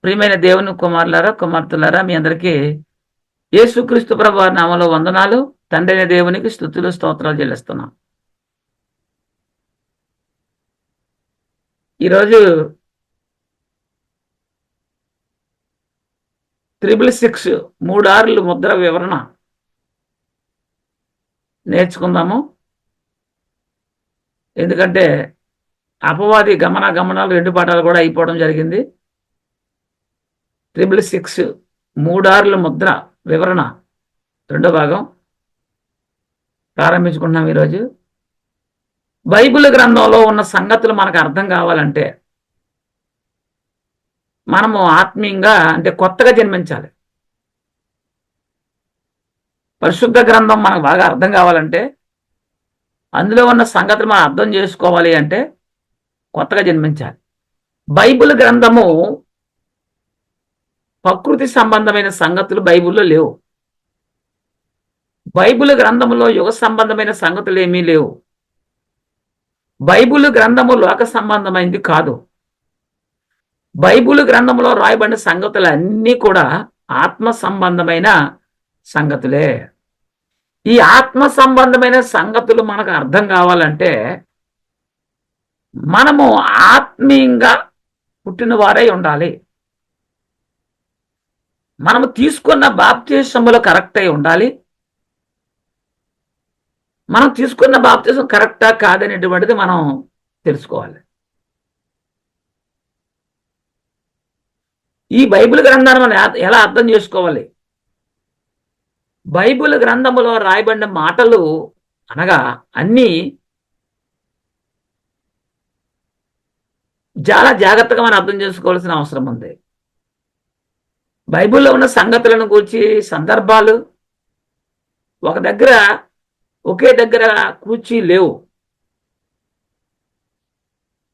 ప్రియమైన దేవుని కుమారులారా కుమార్తెలారా మీ అందరికీ యేసుక్రీస్తు ప్రభువారి నామములో వందనాలు. తండ్రి అయిన దేవునికి స్తుతులు స్తోత్రాలు చెల్లిస్తున్నాం. ఈరోజు 666 3 ముద్ర వివరణ నేర్చుకుందాము. ఎందుకంటే అపవాది గమనాలు 2 పాఠాలు కూడా అయిపోవడం జరిగింది. 666 3 ముద్ర వివరణ 2వ భాగం ప్రారంభించుకుంటున్నాం. ఈరోజు బైబిల్ గ్రంథంలో ఉన్న సంగతులు మనకు అర్థం కావాలంటే మనము ఆత్మీయంగా అంటే కొత్తగా జన్మించాలి. పరిశుద్ధ గ్రంథం మనకు బాగా అర్థం కావాలంటే, అందులో ఉన్న సంగతులు మనం అర్థం చేసుకోవాలి అంటే కొత్తగా జన్మించాలి. బైబిల్ గ్రంథము ప్రకృతి సంబంధమైన సంగతులు బైబిల్లో లేవు. బైబిల్ గ్రంథములో యుగ సంబంధమైన సంగతులు ఏమీ లేవు. బైబిల్ గ్రంథము లోక సంబంధమైనది కాదు. బైబిల్ గ్రంథంలో రాయబడిన సంగతులు అన్నీ కూడా ఆత్మ సంబంధమైన సంగతులే. ఈ ఆత్మ సంబంధమైన సంగతులు మనకు అర్థం కావాలంటే మనము ఆత్మీయంగా పుట్టిన వారై ఉండాలి. మనము తీసుకున్న బాప్తిసములో కరెక్ట్ అయి ఉండాలి. మనం తీసుకున్న బాప్తిసం కరెక్టా కాదనేటువంటిది మనం తెలుసుకోవాలి. ఈ బైబిల్ గ్రంథాన్ని మనం ఎలా అర్థం చేసుకోవాలి? బైబిల్ గ్రంథములో రాయబడిన మాటలు అనగా అన్నీ చాలా జాగ్రత్తగా మనం అర్థం చేసుకోవాల్సిన అవసరం ఉంది. బైబిల్లో ఉన్న సంగతులను కూర్చి సందర్భాలు ఒకే దగ్గర కూర్చి లేవు.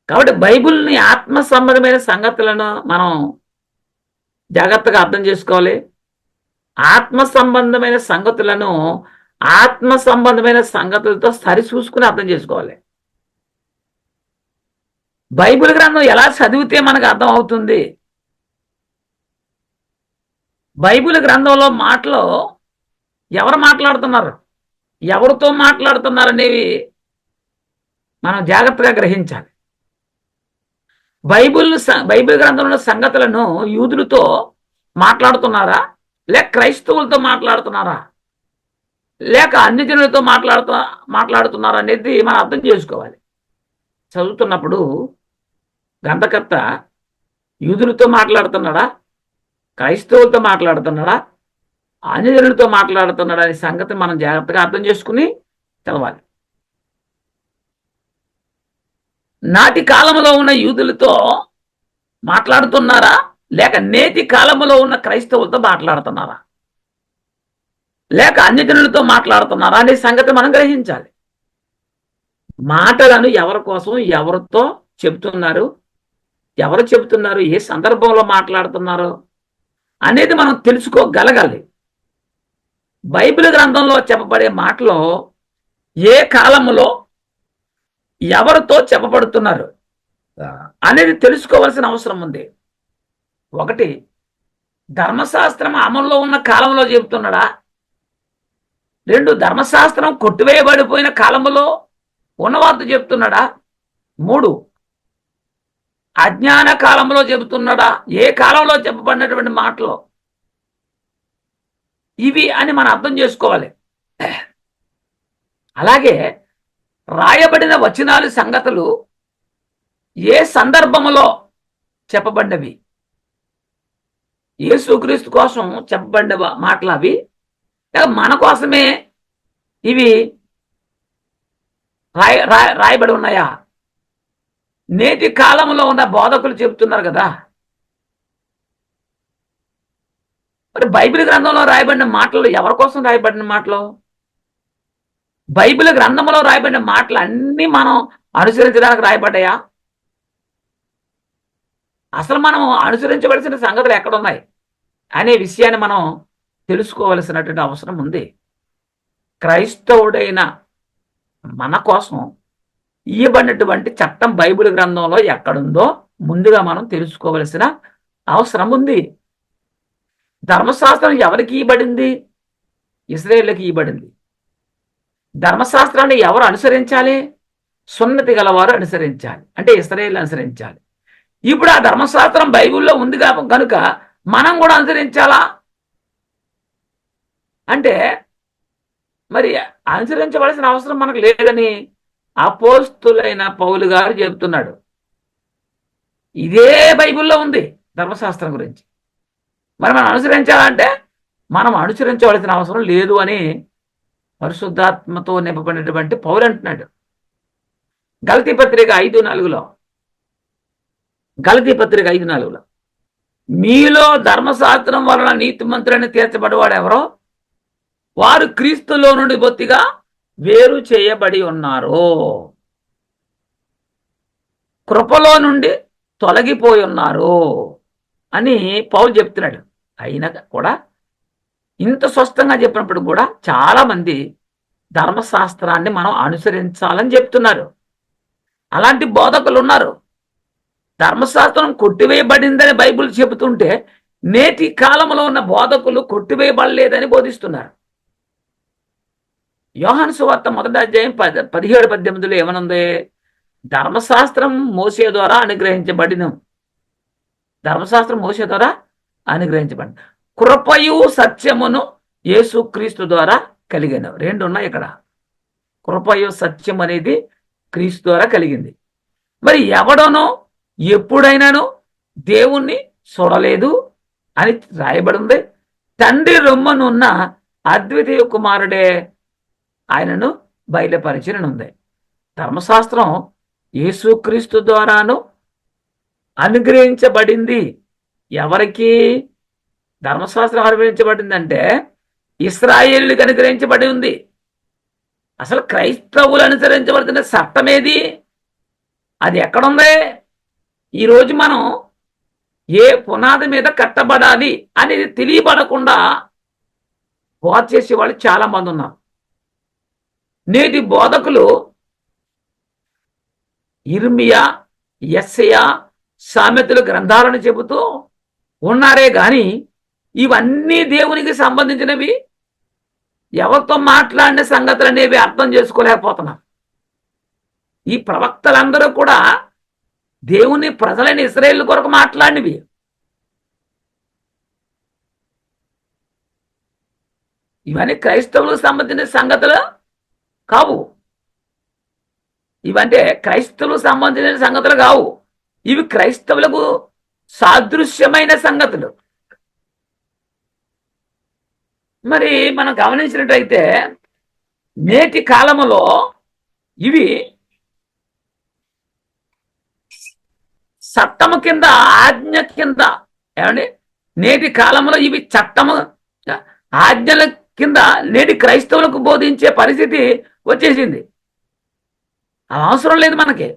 కాబట్టి బైబిల్ని ఆత్మ సంబంధమైన సంగతులను మనం జాగ్రత్తగా అర్థం చేసుకోవాలి. ఆత్మ సంబంధమైన సంగతులను ఆత్మ సంబంధమైన సంగతులతో సరిచూసుకుని అర్థం చేసుకోవాలి. బైబిల్ గ్రంథం ఎలా చదివితే మనకు అర్థం అవుతుంది? బైబిల్ గ్రంథంలో మాటలు ఎవరు మాట్లాడుతున్నారు, ఎవరితో మాట్లాడుతున్నారు అనేవి మనం జాగ్రత్తగా గ్రహించాలి. బైబిల్ గ్రంథంలో సంగతులను యూదులతో మాట్లాడుతున్నారా, లేక క్రైస్తవులతో మాట్లాడుతున్నారా, లేక అన్ని జనులతో మాట్లాడుతున్నారా అనేది మనం అర్థం చేసుకోవాలి. చదువుతున్నప్పుడు గ్రంథకర్త యూదులతో మాట్లాడుతున్నాడా, క్రైస్తవులతో మాట్లాడుతున్నాడా, అన్ని జనులతో మాట్లాడుతున్నాడా అనే సంగతి మనం జాగ్రత్తగా అర్థం చేసుకుని చదవాలి. నాటి కాలంలో ఉన్న యూదులతో మాట్లాడుతున్నారా, లేక నేటి కాలంలో ఉన్న క్రైస్తవులతో మాట్లాడుతున్నారా, లేక అన్ని జనులతో మాట్లాడుతున్నారా అనే సంగతి మనం గ్రహించాలి. మాటలను ఎవరి కోసం ఎవరితో చెబుతున్నారు, ఎవరు చెబుతున్నారు, ఏ సందర్భంలో మాట్లాడుతున్నారు అనేది మనం తెలుసుకోగలగాలి. బైబిల్ గ్రంథంలో చెప్పబడే మాటలు ఏ కాలంలో ఎవరితో చెప్పబడుతున్నారు అనేది తెలుసుకోవాల్సిన అవసరం ఉంది. 1, ధర్మశాస్త్రం అమల్లో ఉన్న కాలంలో చెబుతున్నాడా, 2, ధర్మశాస్త్రం కొట్టివేయబడిపోయిన కాలంలో ఉన్నవార్త చెబుతున్నాడా, 3, అజ్ఞాన కాలంలో చెబుతున్నాడా, ఏ కాలంలో చెప్పబడినటువంటి మాటలు ఇవి అని మనం అర్థం చేసుకోవాలి. అలాగే రాయబడిన వచనాలు సంగతులు ఏ సందర్భంలో చెప్పబడినవి, యేసుక్రీస్తు కోసం చెప్పబడిన మాటలు అవి, మన కోసమే ఇవి రాయబడి ఉన్నాయా? నేటి కాలంలో ఉన్న బోధకులు చెబుతున్నారు కదా, మరి బైబిల్ గ్రంథంలో రాయబడిన మాటలు ఎవరి కోసం రాయబడిన మాటలు? బైబిల్ గ్రంథంలో రాయబడిన మాటలు అన్నీ మనం అనుసరించడానికి రాయబడ్డాయా? అసలు మనం అనుసరించవలసిన సంగతులు ఎక్కడున్నాయి అనే విషయాన్ని మనం తెలుసుకోవలసినటువంటి అవసరం ఉంది. క్రైస్తవుడైన మన కోసం ఇవ్వబడినటువంటి చట్టం బైబిల్ గ్రంథంలో ఎక్కడుందో ముందుగా మనం తెలుసుకోవలసిన అవసరం ఉంది. ధర్మశాస్త్రం ఎవరికి ఇవ్వబడింది? ఇశ్రాయేలుకి ఇవ్వబడింది. ధర్మశాస్త్రాన్ని ఎవరు అనుసరించాలి? సున్నతి గలవారు అనుసరించాలి, అంటే ఇశ్రాయేలు అనుసరించాలి. ఇప్పుడు ఆ ధర్మశాస్త్రం బైబిల్లో ఉంది కనుక మనం కూడా అనుసరించాలా? అంటే మరి అనుసరించవలసిన అవసరం మనకు లేదని అపోస్తులైన పౌలు గారు చెబుతున్నాడు. ఇదే బైబిల్లో ఉంది ధర్మశాస్త్రం గురించి. మరి మనం అనుసరించాలంటే మనం అనుసరించవలసిన అవసరం లేదు అని పరిశుద్ధాత్మతో నింపబడినటువంటి పౌలు అంటున్నాడు. గలతీ పత్రిక 5:4లో, గలతీ పత్రిక 5:4లో, మీలో ధర్మశాస్త్రం వలన నీతిమంతులని తీర్చబడేవాడు ఎవరో వారు క్రీస్తులో నుండి బొత్తిగా వేరు చేయబడి ఉన్నారు, కృపలో నుండి తొలగిపోయి ఉన్నారు అని పౌలు చెప్తున్నాడు. అయినా కూడా ఇంత స్పష్టంగా చెప్పినప్పుడు కూడా చాలా మంది ధర్మశాస్త్రాన్ని మనం అనుసరించాలని చెప్తున్నారు. అలాంటి బోధకులు ఉన్నారు. ధర్మశాస్త్రం కొట్టివేయబడిందని బైబిల్ చెబుతుంటే నేటి కాలంలో ఉన్న బోధకులు కొట్టివేయబడలేదని బోధిస్తున్నారు. యోహాను సువార్త 1వ అధ్యాయం 17-18లో ఏమనుంది? ధర్మశాస్త్రం మోసే ద్వారా అనుగ్రహించబడిన, ధర్మశాస్త్రం మోసే ద్వారా అనుగ్రహించబడిన, కృపయు సత్యమును యేసుక్రీస్తు ద్వారా కలిగిన. రెండు ఉన్నాయి ఇక్కడ. కృపయు సత్యం అనేది క్రీస్తు ద్వారా కలిగింది. మరి ఎవడనో ఎప్పుడైనాను దేవుణ్ణి చూడలేదు అని రాయబడి ఉంది. తండ్రి రొమ్మనున్న అద్వితీయ కుమారుడే ఆయనను బయలుపరిచిననుంది. ధర్మశాస్త్రం యేసుక్రీస్తు ద్వారాను అనుగ్రహించబడింది. ఎవరికి ధర్మశాస్త్రం అనుగ్రహించబడిందంటే ఇశ్రాయేలుకి అనుగ్రహించబడి ఉంది. అసలు క్రైస్తవులు అనుసరించబడుతున్న చట్టం ఏది? అది ఎక్కడుంది? ఈరోజు మనం ఏ పునాది మీద కట్టబడాలి అనేది తెలియబడకుండా బోధ చేసే వాళ్ళు చాలా మంది ఉన్నారు. నేటి బోధకులు ఇర్మియా, యెషయా, సామెతల గ్రంథాలను చెబుతూ ఉన్నారే గాని ఇవన్నీ దేవునికి సంబంధించినవి, ఎవరితో మాట్లాడిన సంగతులు అనేవి అర్థం చేసుకోలేకపోతున్నాం. ఈ ప్రవక్తలందరూ కూడా దేవుని ప్రజలైన ఇశ్రాయేలు కొరకు మాట్లాడినవి. ఇవన్నీ క్రైస్తవులకు సంబంధించిన సంగతులు కావు. ఇవంటే క్రైస్తవులకు సంబంధించిన సంగతులు కావు. ఇవి క్రైస్తవులకు సాదృశ్యమైన సంగతులు. మరి మనం గమనించినట్టయితే నేటి కాలములో ఇవి చట్టము కింద, ఆజ్ఞ కింద, ఏమండి, నేటి కాలంలో ఇవి చట్టము ఆజ్ఞల కింద నేటి క్రైస్తవులకు బోధించే పరిస్థితి వచ్చేసింది. అవసరం లేదు మనకి,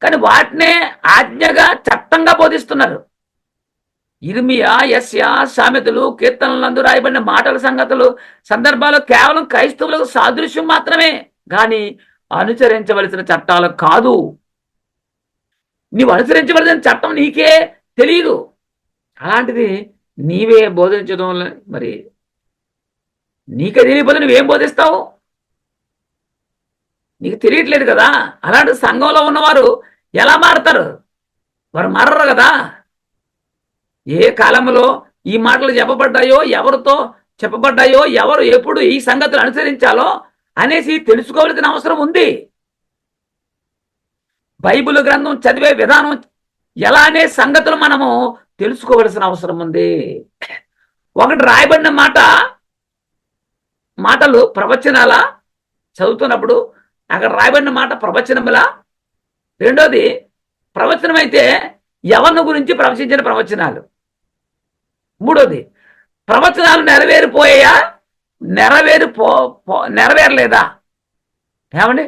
కానీ వాటినే ఆజ్ఞగా, చట్టంగా బోధిస్తున్నారు. ఇర్మియా, యెషయా, సామెతలు, కీర్తనలందు రాయబడిన మాటల సంగతులు, సందర్భాలు కేవలం క్రైస్తవులకు సాదృశ్యం మాత్రమే, కానీ అనుసరించవలసిన చట్టాలు కాదు. నీవు అనుసరించవలసిన చట్టం నీకే తెలియదు. అలాంటిది నీవే బోధించడం, మరి నీకే తెలియకపోతే నువ్వేం బోధిస్తావు? నీకు తెలియట్లేదు కదా. అలాంటి సంఘంలో ఉన్నవారు ఎలా మారతారు? వారు మారరు కదా. ఏ కాలంలో ఈ మాటలు చెప్పబడ్డాయో, ఎవరితో చెప్పబడ్డాయో, ఎవరు ఎప్పుడు ఈ సంగతులు అనుసరించాలో అనేసి తెలుసుకోవాల్సిన అవసరం ఉంది. బైబిల్ గ్రంథం చదివే విధానం ఎలా అనే సంగతులు మనము తెలుసుకోవలసిన అవసరం ఉంది. ఒకటి రాయబడిన మాటలు ప్రవచనాల చదువుతున్నప్పుడు అక్కడ రాయబడిన మాట ప్రవచనములా? రెండోది ప్రవచనం అయితే ఎవరిని గురించి ప్రవచించిన ప్రవచనాలు. మూడోది ప్రవచనాలు నెరవేరిపోయాయా, నెరవేరలేదా? ఏమండి,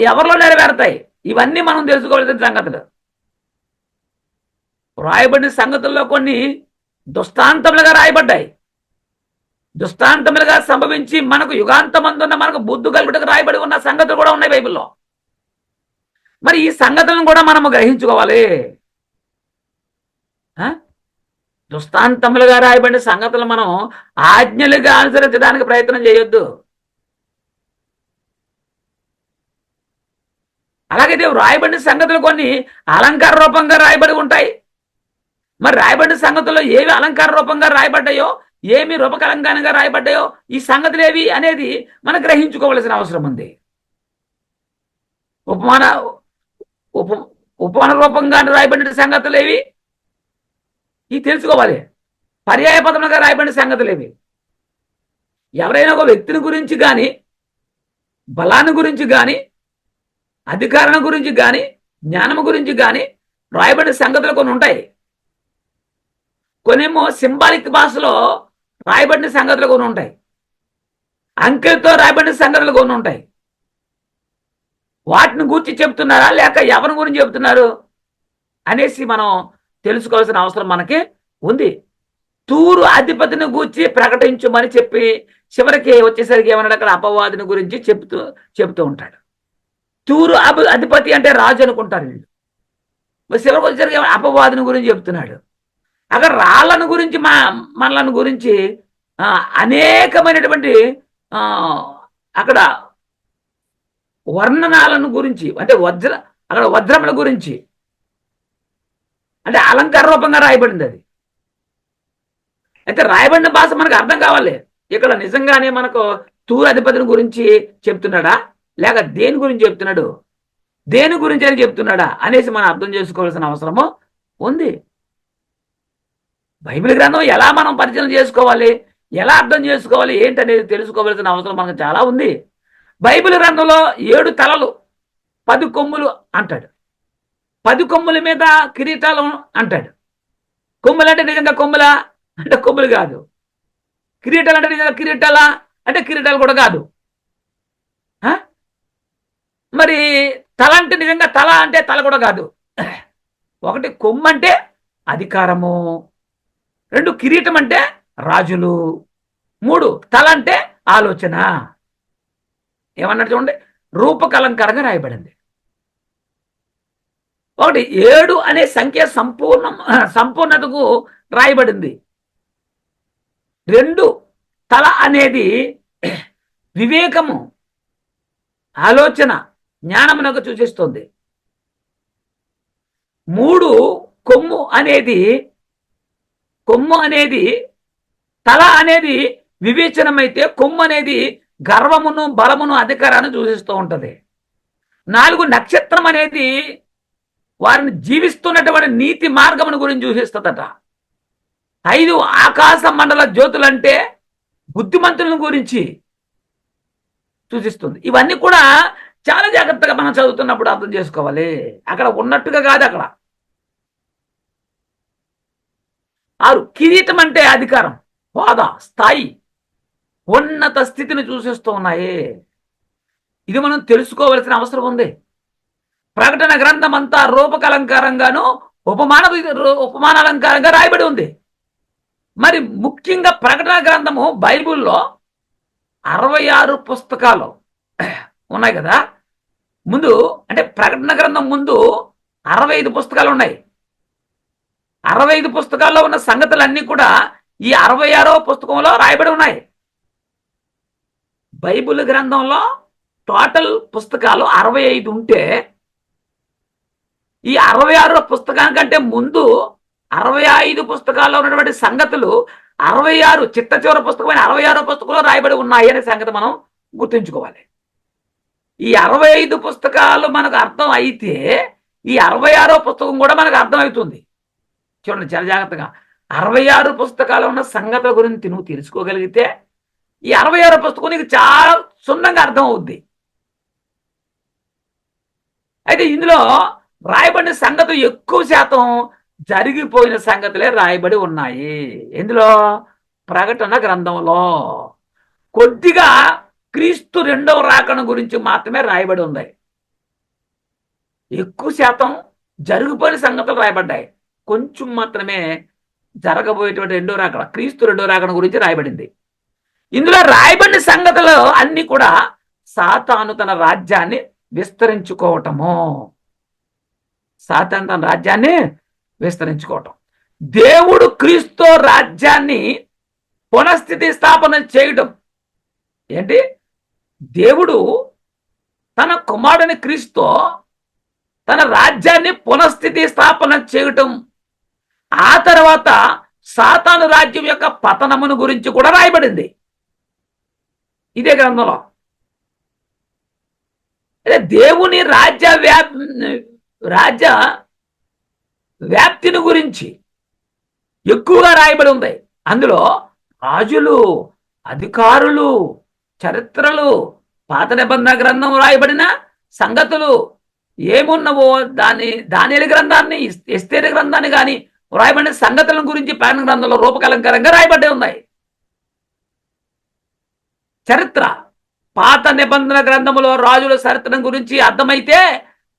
ఎవరిలో నెరవేరుతాయి? ఇవన్నీ మనం తెలుసుకోవాల్సిన సంగతులు. రాయబడిన సంగతుల్లో కొన్ని దృష్టాంతములుగా రాయబడ్డాయి. దృష్టాంతములుగా సంభవించి మనకు యుగాంతమందున్న మనకు బుద్ధి కలుగుటకు రాయబడి ఉన్న సంగతులు కూడా ఉన్నాయి బైబిల్లో. మరి ఈ సంగతులను కూడా మనము గ్రహించుకోవాలి. దృష్టాంతములుగా రాయబడిన సంగతులు మనం ఆజ్ఞలుగా అనుసరించడానికి ప్రయత్నం చేయొద్దు. అలాగే రాయబడిన సంగతులు కొన్ని అలంకార రూపంగా రాయబడి ఉంటాయి. మరి రాయబడిన సంగతుల్లో ఏవి అలంకార రూపంగా రాయబడ్డాయో, ఏమి రూపకలంకారంగా రాయబడ్డాయో, ఈ సంగతులు ఏవి అనేది మనం గ్రహించుకోవలసిన అవసరం ఉంది. ఉపమాన ఉప ఉపమాన రూపంగా రాయబడిన సంగతులు ఏవి ఇవి తెలుసుకోవాలి. పర్యాయ పదములుగా రాయబడిన సంగతులు ఏవి. ఎవరైనా ఒక వ్యక్తిని గురించి కానీ, బలాన్ని గురించి కానీ, అధికారం గురించి కానీ, జ్ఞానం గురించి కానీ రాయబడిన సంగతులు కొన్ని ఉంటాయి. కొన్నేమో సింబాలిక్ భాషలో రాయబడిన సంగతులు కొన్ని ఉంటాయి. అంకెలతో రాయబడిన సంగతులు కొన్ని ఉంటాయి. వాటిని గురించి చెప్తున్నారా లేక ఎవరి గురించి చెప్తున్నారు అనేసి మనం తెలుసుకోవాల్సిన అవసరం మనకి ఉంది. తూరు అధిపతిని గూర్చి ప్రకటించమని చెప్పి చివరికి వచ్చేసరికి ఏమన్నాడు, అక్కడ అపవాదిని గురించి చెప్తూ ఉంటాడు. తూరు అధిపతి అంటే రాజు అనుకుంటారు వీళ్ళు. చివరికి వచ్చేసరికి అపవాదిని గురించి చెప్తున్నాడు. అక్కడ రాళ్ళను గురించి మనలను గురించి అనేకమైనటువంటి అక్కడ వర్ణనాలను గురించి, అంటే అక్కడ వజ్రముల గురించి, అంటే అలంకార రూపంగా రాయబడింది అది. అయితే రాయబడిన భాష మనకు అర్థం కావాలి. ఇక్కడ నిజంగానే మనకు తూరు అధిపతిని గురించి చెప్తున్నాడా లేక దేని గురించి చెప్తున్నాడు, దేని గురించి అని చెప్తున్నాడా అనేసి మనం అర్థం చేసుకోవాల్సిన అవసరము ఉంది. బైబిల్ గ్రంథం ఎలా మనం పరిచయం చేసుకోవాలి, ఎలా అర్థం చేసుకోవాలి ఏంటనేది తెలుసుకోవాల్సిన అవసరం మనకు చాలా ఉంది. బైబిల్ గ్రంథంలో 7 తలలు 10 కొమ్ములు అంటాడు. 10 కొమ్ముల మీద కిరీటాలు అంటాడు. కొమ్ములు అంటే నిజంగా కొమ్ములా అంటే కొమ్ములు కాదు. కిరీటాలు అంటే నిజంగా కిరీటాలా అంటే కిరీటాలు కూడా కాదు. మరి తల అంటే నిజంగా తల అంటే తల కూడా కాదు. ఒకటి కొమ్ము అంటే అధికారము, 2 కిరీటం అంటే రాజులు, 3 తల అంటే ఆలోచన. ఏమన్నట్టు చూడండి, రూపకలంకారంగా రాయబడింది. ఒకటి 7 అనే సంఖ్య సంపూర్ణతకు రాయబడింది. 2 తల అనేది వివేకము, ఆలోచన, జ్ఞానమునకు సూచిస్తుంది. 3 కొమ్ము అనేది తల అనేది వివేచనమైతే కొమ్ము అనేది గర్వమును, బలమును, అధికారాన్ని సూచిస్తూ ఉంటది. 4 నక్షత్రం అనేది వారిని జీవిస్తున్నటువంటి నీతి మార్గమును గురించి సూచిస్తుందట. 5 ఆకాశ మండల జ్యోతులంటే బుద్ధిమంతులను గురించి సూచిస్తుంది. ఇవన్నీ కూడా చాలా జాగ్రత్తగా మనం చదువుతున్నప్పుడు అర్థం చేసుకోవాలి. అక్కడ ఉన్నట్టుగా కాదు. అక్కడ 6 కిరీటం అంటే అధికారం, హోదా, స్థాయి, ఉన్నత స్థితిని సూచిస్తూ ఉన్నాయి. ఇది మనం తెలుసుకోవలసిన అవసరం ఉంది. ప్రకటన గ్రంథం అంతా రూపకలంకారంగాను ఉపమానాలంకారంగా రాయబడి ఉంది. మరి ముఖ్యంగా ప్రకటన గ్రంథము బైబిల్లో 66 పుస్తకాలు ఉన్నాయి కదా. ముందు అంటే ప్రకటన గ్రంథం ముందు 65 పుస్తకాలు ఉన్నాయి. 65 పుస్తకాల్లో ఉన్న సంగతులన్నీ కూడా ఈ 66వ పుస్తకంలో రాయబడి ఉన్నాయి. బైబిల్ గ్రంథంలో టోటల్ పుస్తకాలు 65 ఉంటే ఈ 66వ పుస్తకానికంటే ముందు 65 పుస్తకాల్లో ఉన్నటువంటి సంగతులు 66 చిట్ట చివరి పుస్తకమైన 66వ పుస్తకంలో రాయబడి ఉన్నాయి అనే సంగతి మనం గుర్తుంచుకోవాలి. ఈ 65 పుస్తకాలు మనకు అర్థం అయితే ఈ 66వ పుస్తకం కూడా మనకు అర్థమవుతుంది. చూడండి చాలా జాగ్రత్తగా. 66 పుస్తకాలు ఉన్న సంగతుల గురించి నువ్వు తెలుసుకోగలిగితే ఈ 66వ పుస్తకం నీకు చాలా క్షుణ్ణంగా అర్థం అవుద్ది. అయితే ఇందులో రాయబడిన సంగతులు ఎక్కువ శాతం జరిగిపోయిన సంగతులే రాయబడి ఉన్నాయి. ఇందులో ప్రకటన గ్రంథంలో కొద్దిగా క్రీస్తు 2వ రాకడ గురించి మాత్రమే రాయబడి ఉంది. ఎక్కువ శాతం జరిగిపోయిన సంగతులు రాయబడ్డాయి. కొంచెం మాత్రమే జరగబోయేటువంటి 2వ రాకడ, క్రీస్తు 2వ రాకడ గురించి రాయబడింది. ఇందులో రాయబడిన సంగతులు అన్ని కూడా సాతాను తన రాజ్యాన్ని విస్తరించుకోవటము, సాతాను తన రాజ్యాన్ని విస్తరించుకోవటం. దేవుడు క్రీస్తు రాజ్యాన్ని పునఃస్థితి స్థాపన చేయడం ఏంటి? దేవుడు తన కుమారుని క్రీస్తు తన రాజ్యాన్ని పునఃస్థితి స్థాపన చేయటం, ఆ తర్వాత సాతాను రాజ్యం యొక్క పతనమును గురించి కూడా రాయబడింది ఇదే గ్రంథంలో. అదే దేవుని రాజ్య వ్యాప్తిని గురించి ఎక్కువగా రాయబడి ఉంది. అందులో రాజులు, అధికారులు, చరిత్రలు, పాత నిబంధన గ్రంథం రాయబడిన సంగతులు ఏమున్నవో దానియేలు గ్రంథాన్ని, ఎస్తేరు గ్రంథాన్ని కానీ రాయబడిన సంగతుల గురించి ప్రకటన గ్రంథంలో రూపకలంకరంగా రాయబడి ఉన్నాయి. చరిత్ర పాత నిబంధన గ్రంథములో రాజుల చరిత్ర గురించి అర్థమైతే,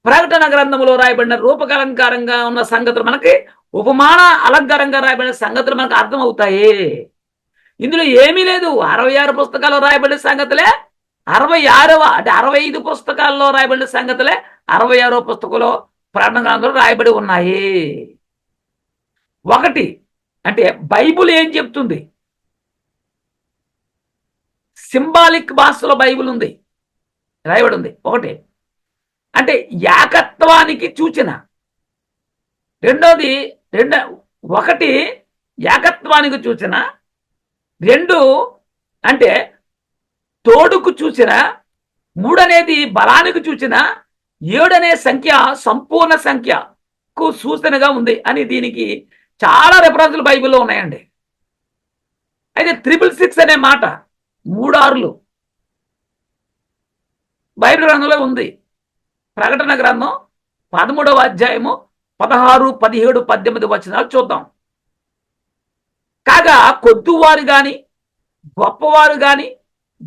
ప్రకటన గ్రంథములో రాయబడిన రూపకలంకారంగా ఉన్న సంగతులు మనకి, ఉపమాన అలంకారంగా రాయబడిన సంగతులు మనకు అర్థమవుతాయి. ఇందులో ఏమీ లేదు. 66 పుస్తకాల్లో రాయబడిన సంగతులే 66వ, అంటే 65 పుస్తకాల్లో రాయబడిన సంగతులే 66వ పుస్తకంలో ప్రకటన గ్రంథంలో రాయబడి ఉన్నాయి. ఒకటి అంటే బైబుల్ ఏం చెప్తుంది? సింబాలిక్ భాషలో బైబిల్ ఉంది, రాయబడి ఉంది. ఒకటి అంటే ఏకత్వానికి సూచన. ఒకటి ఏకత్వానికి సూచన, 2 అంటే తోడుకు సూచన, 3 అనేది బలానికి సూచన, 7 అనే సంఖ్య సంపూర్ణ సంఖ్యకు సూచనగా ఉంది అని దీనికి చాలా రెఫరెన్స్లు బైబిల్లో ఉన్నాయండి. అయితే 666 అనే మాట 3 6లు బైబిల్ గ్రంథంలో ఉంది. ప్రకటన గ్రంథం 13వ అధ్యాయము 16, 17, 18 వచనాలు చూద్దాం. కాగా కొద్దివారు గాని, గొప్పవారు గాని,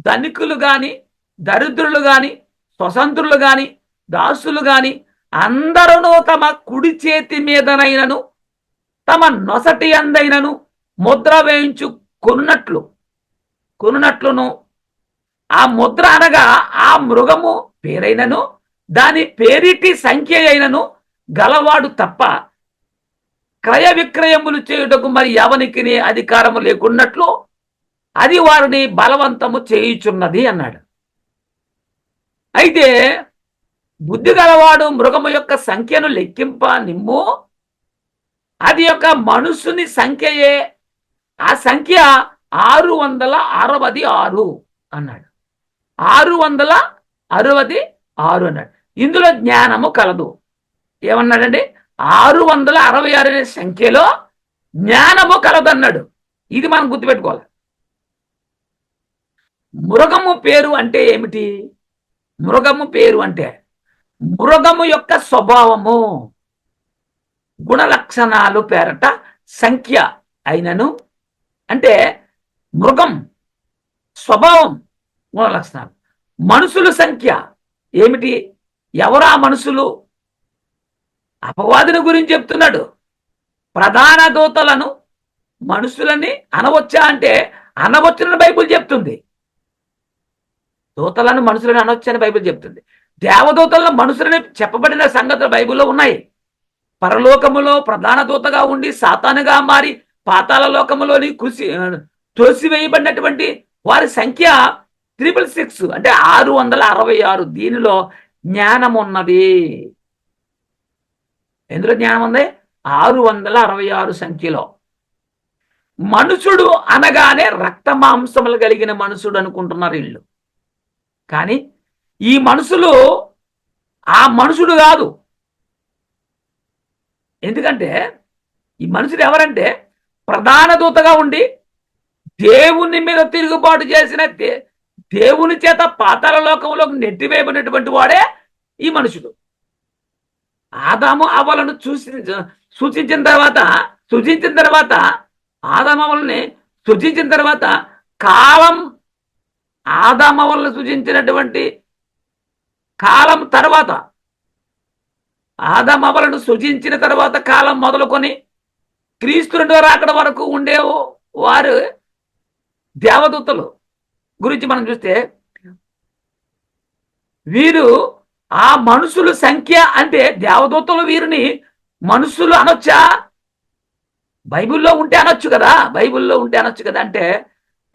ధనికులు గాని, దరిద్రులు గాని, స్వతంత్రులు గాని, దాసులు గాని అందరూ తమ కుడి చేతి మీదనైనను తమ నొసటి అందైనను ముద్ర వేయించు కొనున్నట్లును, ఆ ముద్ర అనగా ఆ మృగము పేరైనను దాని పేరిటి సంఖ్య అయినను గలవాడు తప్ప క్రయ విక్రయములు చేయుటకు మరి ఎవనికి అధికారము లేకున్నట్లు అది వారిని బలవంతము చేయుచున్నది అన్నాడు. అయితే బుద్ధి గలవాడు మృగము యొక్క సంఖ్యను లెక్కింప నిమ్ము, అది యొక్క మనుషుని సంఖ్యయే, ఆ సంఖ్య 666 అన్నాడు. 666 అన్నాడు. ఇందులో జ్ఞానము కలదు. ఏమన్నాడండి? 666 అనే సంఖ్యలో జ్ఞానము కలదన్నాడు. ఇది మనం గుర్తుపెట్టుకోవాలి. మృగము పేరు అంటే ఏమిటి? మృగము పేరు అంటే మృగము యొక్క స్వభావము, గుణలక్షణాలు పేరట సంఖ్య అయినను, అంటే మృగం స్వభావం, గుణలక్షణాలు. మనుషుల సంఖ్య ఏమిటి? ఎవరా మనుషులు? అపవాదిని గురించి చెప్తున్నాడు. ప్రధాన దూతలను మనుషులని అనవచ్చా అంటే అనవచ్చునని బైబిల్ చెప్తుంది. దూతలను మనుషులని అనవచ్చని బైబిల్ చెప్తుంది. దేవదూతలను మనుషులని చెప్పబడిన సంగతులు బైబిల్లో ఉన్నాయి. పరలోకములో ప్రధాన దూతగా ఉండి సాతానుగా మారి పాతాళ లోకములోని తోసివేయబడినటువంటి వారి సంఖ్య 666, అంటే 666. దీనిలో జ్ఞానం ఉన్నది. ఎందులో జ్ఞానం ఉంది? 666 సంఖ్యలో. మనుషుడు అనగానే రక్త మాంసములు కలిగిన మనుషుడు అనుకుంటున్నారు వీళ్ళు. కానీ ఈ మనుషులు ఆ మనుషుడు కాదు. ఎందుకంటే ఈ మనుషుడు ఎవరంటే ప్రధాన దూతగా ఉండి దేవుని మీద తిరుగుబాటు చేసిన, దేవుని చేత పాతాళ లోకంలోకి నెట్టివేయబడినటువంటి వాడే ఈ మనుషుడు. ఆదాము అవ్వలను సూచించిన తర్వాత ఆదాము అవ్వలని సూచించిన తర్వాత కాలం, ఆదాము అవ్వలను సూచించినటువంటి కాలం తర్వాత, ఆదాము అవ్వలను సూచించిన తర్వాత కాలం మొదలుకొని క్రీస్తు రెండో రాకడ వరకు ఉండే వారు దేవదూతలు గురించి మనం చూస్తే, వీరు ఆ మనుషుల సంఖ్య అంటే దేవదూతలు వీరిని మనుషులు అనొచ్చా? బైబిల్లో ఉంటే అనొచ్చు కదా, బైబిల్లో ఉంటే అనొచ్చు కదా అంటే,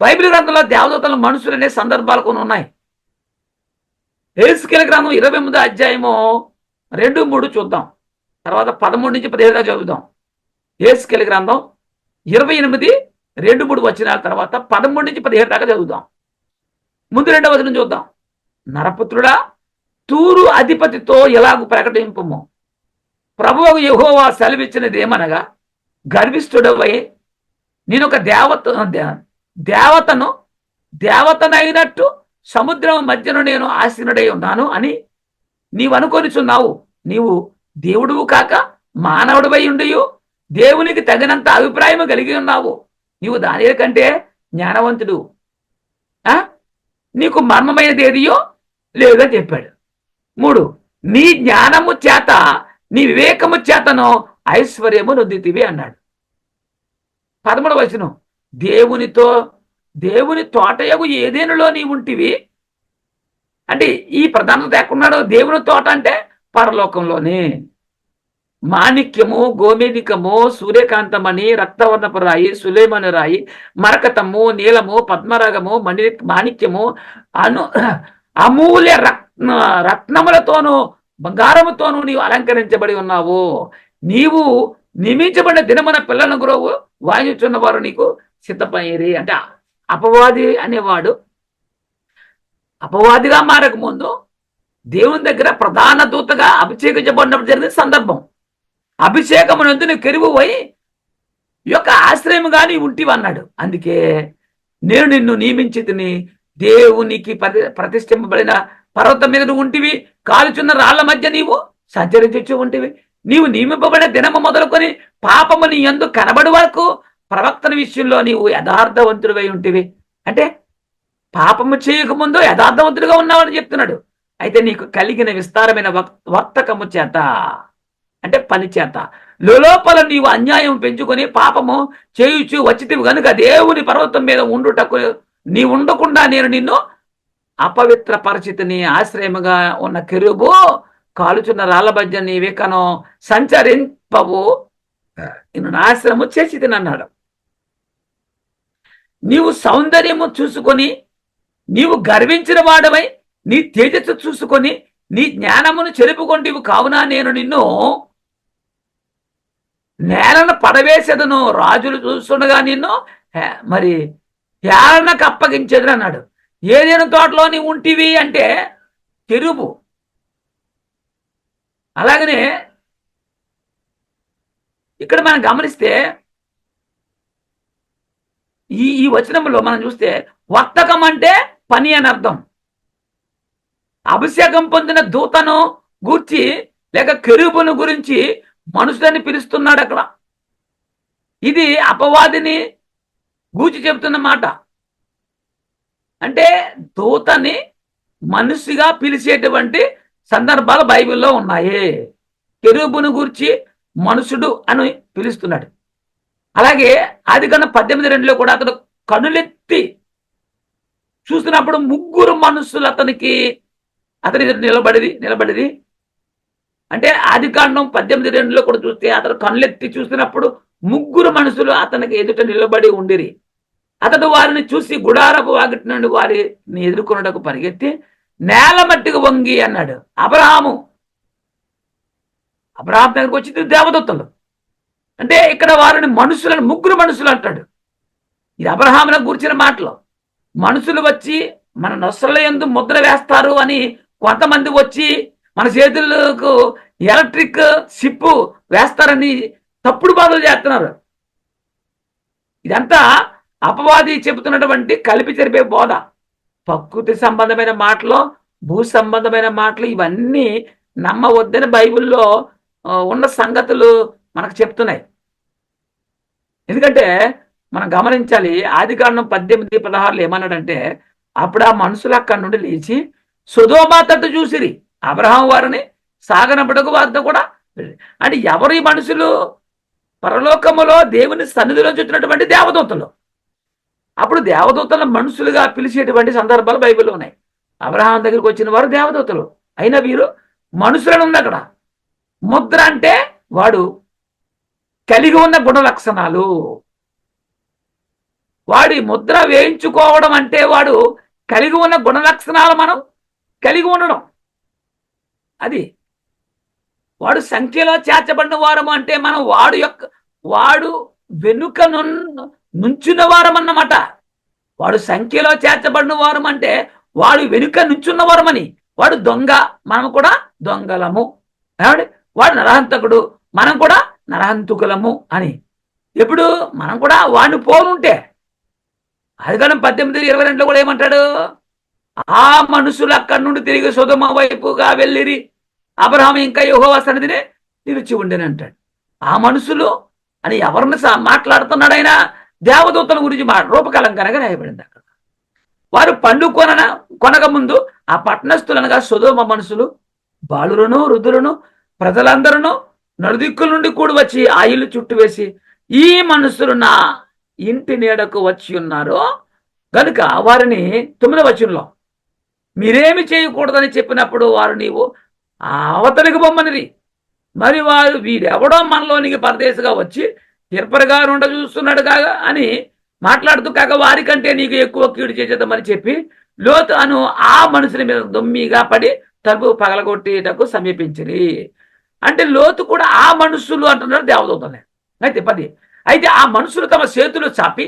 బైబిల్ గ్రంథంలో దేవదూతల మనుషులు అనే సందర్భాలు కొన్ని ఉన్నాయి. యెహెజ్కేలు గ్రంథం 28వ అధ్యాయము 2-3 చూద్దాం. తర్వాత 13-17 దాకా చదువుదాం. యెహెజ్కేలు గ్రంథం 28, 2-3 వచనాల తర్వాత 13-17 దాకా చదువుదాం. ముందు 2వ వచనం చూద్దాం. నరపుత్రుడా, తూరు అధిపతితో ఇలాగు ప్రకటింపుము, ప్రభువు యెహోవా సెలవిచ్చినది ఏమనగా, గర్విష్ఠుడవై నేనొక దేవతనైనట్టు సముద్రం మధ్యను నేను ఆసీనుడై ఉన్నాను అని నీవు అనుకొనిచున్నావు. నీవు దేవుడువు కాక మానవుడివై ఉండియు దేవునికి తగినంత అభిప్రాయం కలిగి ఉన్నావు. నీవు దాని కంటే జ్ఞానవంతుడు, నీకు మర్మమైనది ఏదియో లేదని చెప్పాడు. 3, నీ జ్ఞానము చేత నీ వివేకము చేతను ఐశ్వర్యము నొందితివి అన్నాడు. 13వ వచనం, దేవుని తోటయగు ఏదేనులో నీ ఉంటివి. అంటే ఈ ప్రధానత ఎక్కడున్నాడు? దేవుని తోట అంటే పరలోకంలోనే. మాణిక్యము, గోమేదికము, సూర్యకాంతమణి, రక్తవర్ణపు రాయి, సులేమను రాయి, మరకతము, నీలము, పద్మరాగము, మాణిక్యము, అమూల్య రత్నములతోనూ బంగారముతోనూ నీవు అలంకరించబడి ఉన్నావు. నీవు నియమించబడిన దినమున పిల్లల గురువు వాయించున్న వారు నీకు సిద్ధపయ్యేది. అంటే అపవాది అనేవాడు అపవాదిగా మారక ముందు దేవుని దగ్గర ప్రధాన దూతగా అభిషేకించబడినప్పుడు జరిగిన సందర్భం. అభిషేకమునందు నువ్వు కెరువువై ఈ యొక్క ఆశ్రయముగా నీ ఉంటివి అన్నాడు. అందుకే నేను నిన్ను నియమించి తిని దేవునికి ప్రతిష్ఠింపబడిన పర్వతం మీద నువ్వు ఉంటివి, కాలుచున్న రాళ్ల మధ్య నీవు సంచరించు ఉంటివి. నీవు నియమింపబడిన దినము మొదలుకొని పాపము నీ యందు కనబడి వరకు ప్రవక్తన విషయంలో నీవు యథార్థవంతుడివై ఉంటివి. అంటే పాపము చేయకముందు యథార్థవంతుడిగా ఉన్నావని చెప్తున్నాడు. అయితే నీకు కలిగిన విస్తారమైన వర్తకము చేత, అంటే పని చేత లోపల నీవు అన్యాయం పెంచుకొని పాపము చేయుచు వచ్చితివి కనుక దేవుని పర్వతం మీద ఉండుటకు నీ ఉండకుండా నేను నిన్ను అపవిత్ర పరిస్థితిని ఆశ్రయముగా ఉన్న కెరూబు కాలుచున్న రాళ్ల మధ్య నీ వికను సంచరింపవు, నిన్ను నాశనము చేసి తినన్నాడు. నీవు సౌందర్యము చూసుకొని నీవు గర్వించిన వాడవై నీ తేజస్సు చూసుకొని నీ జ్ఞానమును చెరుపుకొంటివి కావున నేను నిన్ను నేలను పడవేసేదను, రాజులు చూస్తుండగా నిన్ను మరి హేళనకు అప్పగించేదని అన్నాడు. ఏదైనా తోటలో నీవు ఉంటివి అంటే కెరూబు. అలాగనే ఇక్కడ మనం గమనిస్తే ఈ వచనంలో మనం చూస్తే వర్తకం అంటే పని అని అర్థం. అభిషేకం పొందిన దూతను గూర్చి లేక కెరూబును గురించి మనుషులని పిలుస్తున్నాడు అక్కడ. ఇది అపవాదిని గూర్చి చెబుతున్న మాట. అంటే దూతని మనిషిగా పిలిచేటువంటి సందర్భాలు బైబిల్లో ఉన్నాయి. కెరూబును గూర్చి మనుషుడు అని పిలుస్తున్నాడు. అలాగే ఆదికాండం 18:2లో కూడా అతడు కనులెత్తి చూస్తున్నప్పుడు 3 మనుషులు అతని నిలబడిది. అంటే ఆదికాండం 18:2లో కూడా చూస్తే అతడు కనులెత్తి చూస్తున్నప్పుడు 3 మనుషులు అతనికి ఎదుట నిలబడి ఉండిరి. అతడు వారిని చూసి గుడారపు వాకిటి నుండి వారిని ఎదుర్కొన్నటకు పరిగెత్తి నేల మట్టికి వంగి అన్నాడు. అబ్రహాం దగ్గరకు వచ్చింది దేవదూతలు. అంటే ఇక్కడ వారిని మనుషులను 3 మనుషులు అంటాడు. ఇది అబ్రహామును గురించిన మాటలు. మనుషులు వచ్చి మన నొసల యందు ముద్ర వేస్తారు అని కొంతమంది వచ్చి మన చేతులకు ఎలక్ట్రిక్ షిప్ వేస్తారని తప్పుడు బాధలు చేస్తున్నారు. ఇదంతా అపవాది చెబుతున్నటువంటి కలిపి జరిపే బోధ. ప్రకృతి సంబంధమైన మాటలు, భూ సంబంధమైన మాటలు ఇవన్నీ నమ్మవద్దని బైబిల్లో ఉన్న సంగతులు మనకు చెప్తున్నాయి. ఎందుకంటే మనం గమనించాలి, ఆదికాండం 18:16 ఏమన్నాడంటే అప్పుడు ఆ మనుషులు అక్కడి నుండి లేచి సొదొమ తట్టు చూసిరి, అబ్రహాం వారిని సాగనంపటకు వారితో కూడా. అంటే ఎవరు ఈ మనుషులు? పరలోకములో దేవుని సన్నిధిలో చూసినటువంటి దేవదూతలు. అప్పుడు దేవదూతల మనుషులుగా పిలిచేటువంటి సందర్భాలు బైబిల్లో ఉన్నాయి. అబ్రహాం దగ్గరికి వచ్చిన వారు దేవదూతలు, అయినా వీరు మనుషులను ఉంది అక్కడ. ముద్ర అంటే వాడు కలిగి ఉన్న గుణ లక్షణాలు. వాడి ముద్ర వేయించుకోవడం అంటే వాడు కలిగి ఉన్న గుణ లక్షణాలు మనం కలిగి ఉండడం. అది వాడు సంఖ్యలో చేర్చబడిన వారము అంటే మనం వాడు వెనుక నుంచున్న వారం అన్నమాట. వాడు సంఖ్యలో చేర్చబడిన వారం అంటే వాడు వెనుక నుంచున్న వారమని. వాడు దొంగ, మనం కూడా దొంగలము. వాడు నరహంతకుడు, మనం కూడా నరహంతుకులము అని. ఎప్పుడు మనం కూడా వాడిని పోలుంటే, ఆదికాండం 18:22 కూడా ఏమంటాడు? ఆ మనుషులు అక్కడి నుండి తిరిగి సొదొమ వైపుగా వెళ్ళిరి, అబ్రహాము ఇంకా యెహోవా సన్నిధిని నిలిచి ఉండేని అంటాడు. ఆ మనుషులు అని ఎవరిని మాట్లాడుతున్నాడు ఆయన? దేవదూతల గురించి రూపకలంకనగా రాయబడింది అక్కడ. వారు పండు కొనక ముందు ఆ పట్టణస్థులనగా సొదొమ మనుషులు బాలులను వృద్ధులను ప్రజలందరూ నలుదిక్కుల నుండి కూడి వచ్చి ఆ ఇల్లు చుట్టూ వేసి, ఈ మనుషులు నా ఇంటి నీడకు వచ్చి ఉన్నారు గనుక వారిని 9వ వచనంలో మీరేమి చేయకూడదని చెప్పినప్పుడు వారు నీవు అవతలికి బొమ్మనిరి. మరి వారు వీడెవడో మనలోనికి పరదేశిగా వచ్చి తిరుపతిగా ఉండ చూస్తున్నాడు కాగా అని మాట్లాడుతూ కాక వారికంటే నీకు ఎక్కువ కీడు చేసేద్దామని చెప్పి లోతు అను ఆ మనుషుల మీద దొమ్మిగా పడి తలుపు పగలగొట్టేటకు సమీపించిరి. అంటే లోతు కూడా ఆ మనుషులు అంటున్నారు దేవదూతలే. అయితే ఆ మనుషులు తమ చేతులు చాపి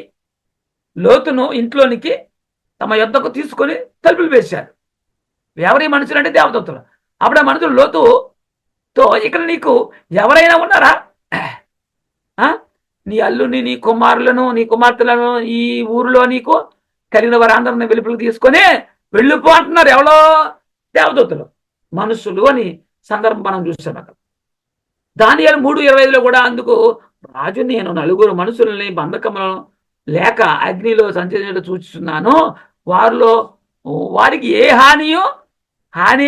లోతును ఇంట్లోనికి తమ యొద్దకు తీసుకొని తలుపులు వేశారు. ఎవరి మనుషులు అంటే దేవదూతలు. అప్పుడు ఆ మనుషులు లోతుతో, ఇక్కడ నీకు ఎవరైనా ఉన్నారా? నీ అల్లుని, నీ కుమారులను, నీ కుమార్తెలను ఈ ఊరిలో నీకు కలిగిన వారందరిని వెలుపులకు తీసుకొని వెళ్ళిపో అంటున్నారు. ఎవరో? దేవదూతలు. మనుషులు అని సందర్భం మనం చూసాం అక్కడ. దానియేలు 3:25 కూడా అందుకు రాజు, నేను 9 మనుషులని బంధకములను లేక అగ్నిలో సంచరించడం చూస్తున్నాను, వారికి ఏ హాని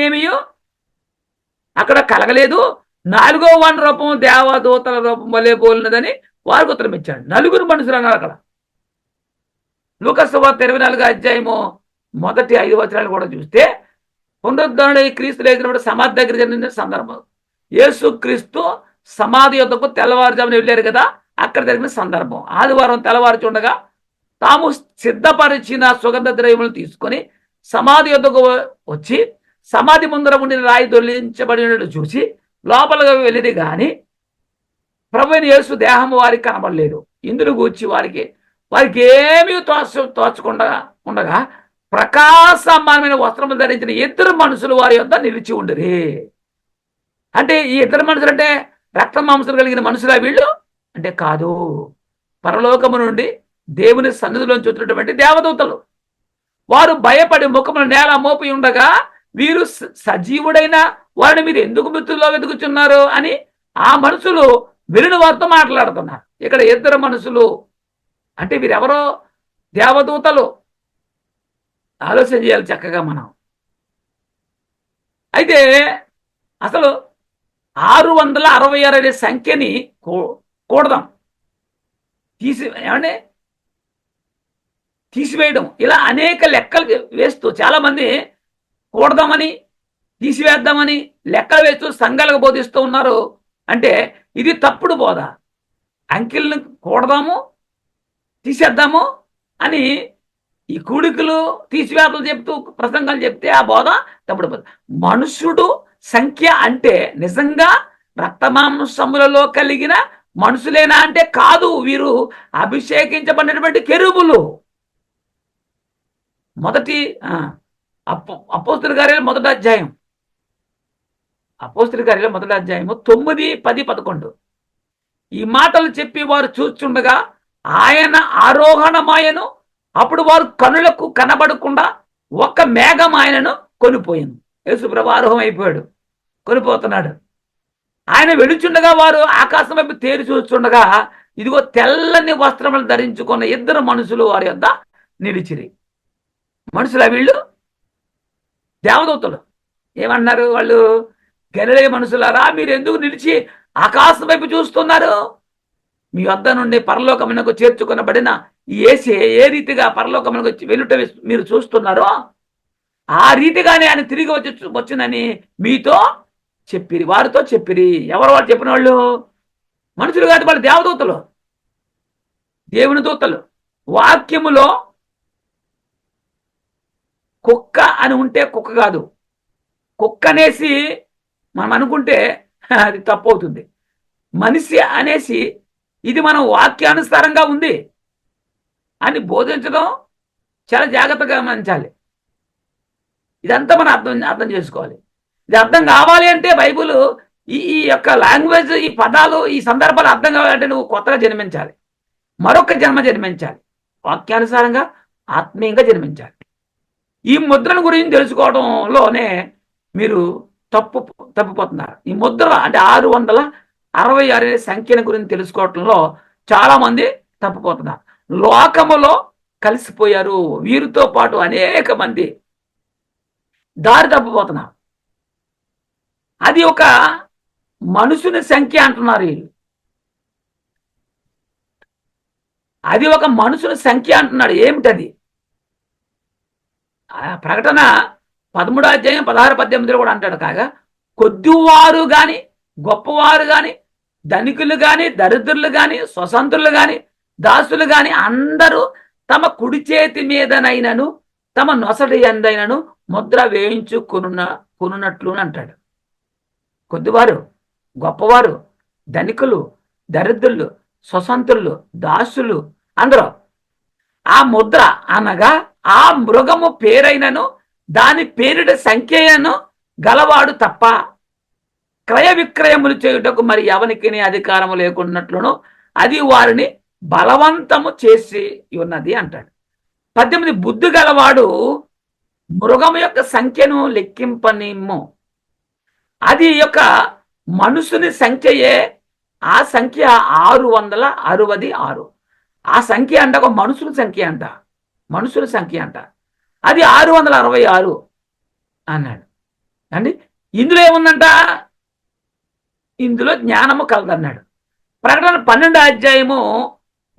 ఏమియో అక్కడ కలగలేదు. 4వ వాని రూపం దేవదూతల రూపం వలె పోలినదని వారికి ఉత్తరం ఇచ్చాడు. 9 మనుషులు అన్నారు అక్కడ. లూకాసు సువార్త 24వ అధ్యాయము 1-5 వచనాలు కూడా చూస్తే, పునరుద్ధరణై క్రీస్తు లేచినప్పుడు సమాధి దగ్గర జరిగిన సందర్భం. యేసు క్రీస్తు సమాధి యొద్దకు తెల్లవారుజామున వెళ్ళారు కదా, అక్కడ జరిగిన సందర్భం. ఆదివారం తెల్లవారుచుండగా తాము సిద్ధపరిచిన సుగంధ ద్రవ్యములు తీసుకొని సమాధి యొద్దకు వచ్చి సమాధి ముందర ఉండిన రాయి దొర్లించబడినట్టు చూసి లోపలగా వెళ్ళింది కానీ ప్రభువైన యేసు దేహము వారికి కనబడలేదు. ఇందులో గూర్చి వారికి ఏమీ తోచకుండా ఉండగా ప్రకాశమానమైన వస్త్రములు ధరించిన 2 మనుషులు వారి యొద్ద నిలిచి ఉండరు. అంటే ఈ 2 మనుషులు అంటే రక్త మాంసం కలిగిన మనుషులా వీళ్ళు అంటే కాదు, పరలోకము నుండి దేవుని సన్నిధిలోంచి వచ్చినటువంటి దేవదూతలు. వారు భయపడి ముఖమును నేల మోపి ఉండగా, వీరు సజీవుడైన వారిని మీరు ఎందుకు మృతుల్లో వెతుకుతున్నారు అని ఆ మనుషులు విరిని వారితో మాట్లాడుతున్నారు. ఇక్కడ 2 మనుషులు అంటే వీరెవరో? దేవదూతలు. ఆలోచన చేయాలి చక్కగా మనం. అయితే అసలు 666 అనే సంఖ్యని కూడదాం, తీసివేయడం, ఇలా అనేక లెక్కలు వేస్తూ చాలా మంది కూడదామని తీసివేద్దామని లెక్కలు వేస్తూ సంఘాలకు బోధిస్తూ ఉన్నారు. అంటే ఇది తప్పుడు బోధ. అంకెల్ని కూడదాము, తీసేద్దాము అని ఈ కూడికలు తీసివేతలు చెప్తూ ప్రసంగాలు చెప్తే ఆ బోధ తప్పుడు బోధ. మనుషుడు సంఖ్య అంటే నిజంగా రక్తమాంసములలో కలిగిన మనుషులేనా అంటే కాదు, వీరు అభిషేకించబడినటువంటి కెరూబులు. అపోస్తలుల కార్యాలు 1వ అధ్యాయం, అపోస్తలుల కార్యాలు 1వ అధ్యాయము 9, 10, 11 ఈ మాటలు చెప్పి వారు చూస్తుండగా ఆయన ఆరోహణమాయను. అప్పుడు వారు కనులకు కనబడకుండా ఒక మేఘం ఆయనను కొనిపోయింది. యేసుప్రభు ఆరోహం అయిపోయాడు, కొనిపోతున్నాడు. ఆయన వెళుచుండగా వారు ఆకాశం వైపు తేరి చూస్తుండగా ఇదిగో తెల్లని వస్త్రములు ధరించుకున్న 2 మనుషులు వారి యొద్ద నిలిచిరి. మనుషులు వీళ్ళు దేవదూతలు. ఏమన్నారు వాళ్ళు? గలిలయ మనుషులారా, మీరు ఎందుకు నిలిచి ఆకాశం వైపు చూస్తున్నారు? మీ వద్ద నుండి పరలోకమునకు చేర్చుకొనబడిన యేసే ఏ రీతిగా పరలోకమునకు వెళ్ళుట మీరు చూస్తున్నారో ఆ రీతిగానే ఆయన తిరిగి వచ్చినని మీతో చెప్పిరి, వారితో చెప్పిరి. ఎవరు వాళ్ళు చెప్పిన వాళ్ళు? మనుషులు కాదు, వాళ్ళు దేవదూతలు, దేవుని దూతలు. వాక్యములో కుక్క అని ఉంటే కుక్క కాదు, కుక్క అనేసి మనం అనుకుంటే అది తప్పు అవుతుంది. మనిషి అనేసి ఇది మనం వాక్యానుసారంగా ఉంది అని బోధించడం చాలా జాగ్రత్తగా గమనించాలి. ఇదంతా మనం అర్థం చేసుకోవాలి. ఇది అర్థం కావాలి అంటే బైబుల్ ఈ ఈ యొక్క లాంగ్వేజ్, ఈ పదాలు, ఈ సందర్భాలు అర్థం కావాలంటే నువ్వు కొత్తగా జన్మించాలి, మరొక జన్మ జన్మించాలి, వాక్యానుసారంగా ఆత్మీయంగా జన్మించాలి. ఈ ముద్రను గురించి తెలుసుకోవడంలోనే మీరు తప్పిపోతున్నారు. ఈ ముద్ర అంటే 666 అనే సంఖ్యను గురించి తెలుసుకోవడంలో చాలా మంది తప్పిపోతున్నారు. లోకములో కలిసిపోయారు. వీరితో పాటు అనేక మంది దారి తప్పిపోతున్నారు. అది ఒక మనుషుని సంఖ్య అంటున్నారు వీళ్ళు. అది ఒక మనుషుని సంఖ్య అంటున్నాడు. ఏమిటది? ప్రకటన 13:16-18 కూడా అంటాడు. కాగా కొద్దివారు గాని, గొప్పవారు గాని, ధనికులు గాని, దరిద్రులు గాని, స్వతంత్రులు గాని, దాసులు గాని అందరూ తమ కుడి చేతి మీదనైనను తమ నొసటి ఎందైనను ముద్ర వేయించుకున్నట్లు అంటాడు. కొద్దివారు, గొప్పవారు, ధనికులు, దరిద్రులు, స్వతంత్రులు, దాసులు అందరూ ఆ ముద్ర అనగా ఆ మృగము పేరైనను దాని పేరిట సంఖ్యను గలవాడు తప్ప క్రయ విక్రయములు చేయుటకు మరి ఎవరికి అధికారము లేకున్నట్లును అది వారిని బలవంతము చేసి ఉన్నది అంటాడు. 18 బుద్ధి గలవాడు మృగము యొక్క సంఖ్యను లెక్కింపనిమ్ము. అది యొక్క మనుషుని సంఖ్యయే. ఆ సంఖ్య 666. ఆ సంఖ్య అంట ఒక మనుషుల సంఖ్య అంట, మనుషుల సంఖ్య అంట. అది 666 అన్నాడు అండి. ఇందులో ఏముందంట? ఇందులో జ్ఞానము కలదన్నాడు. ప్రకటన 12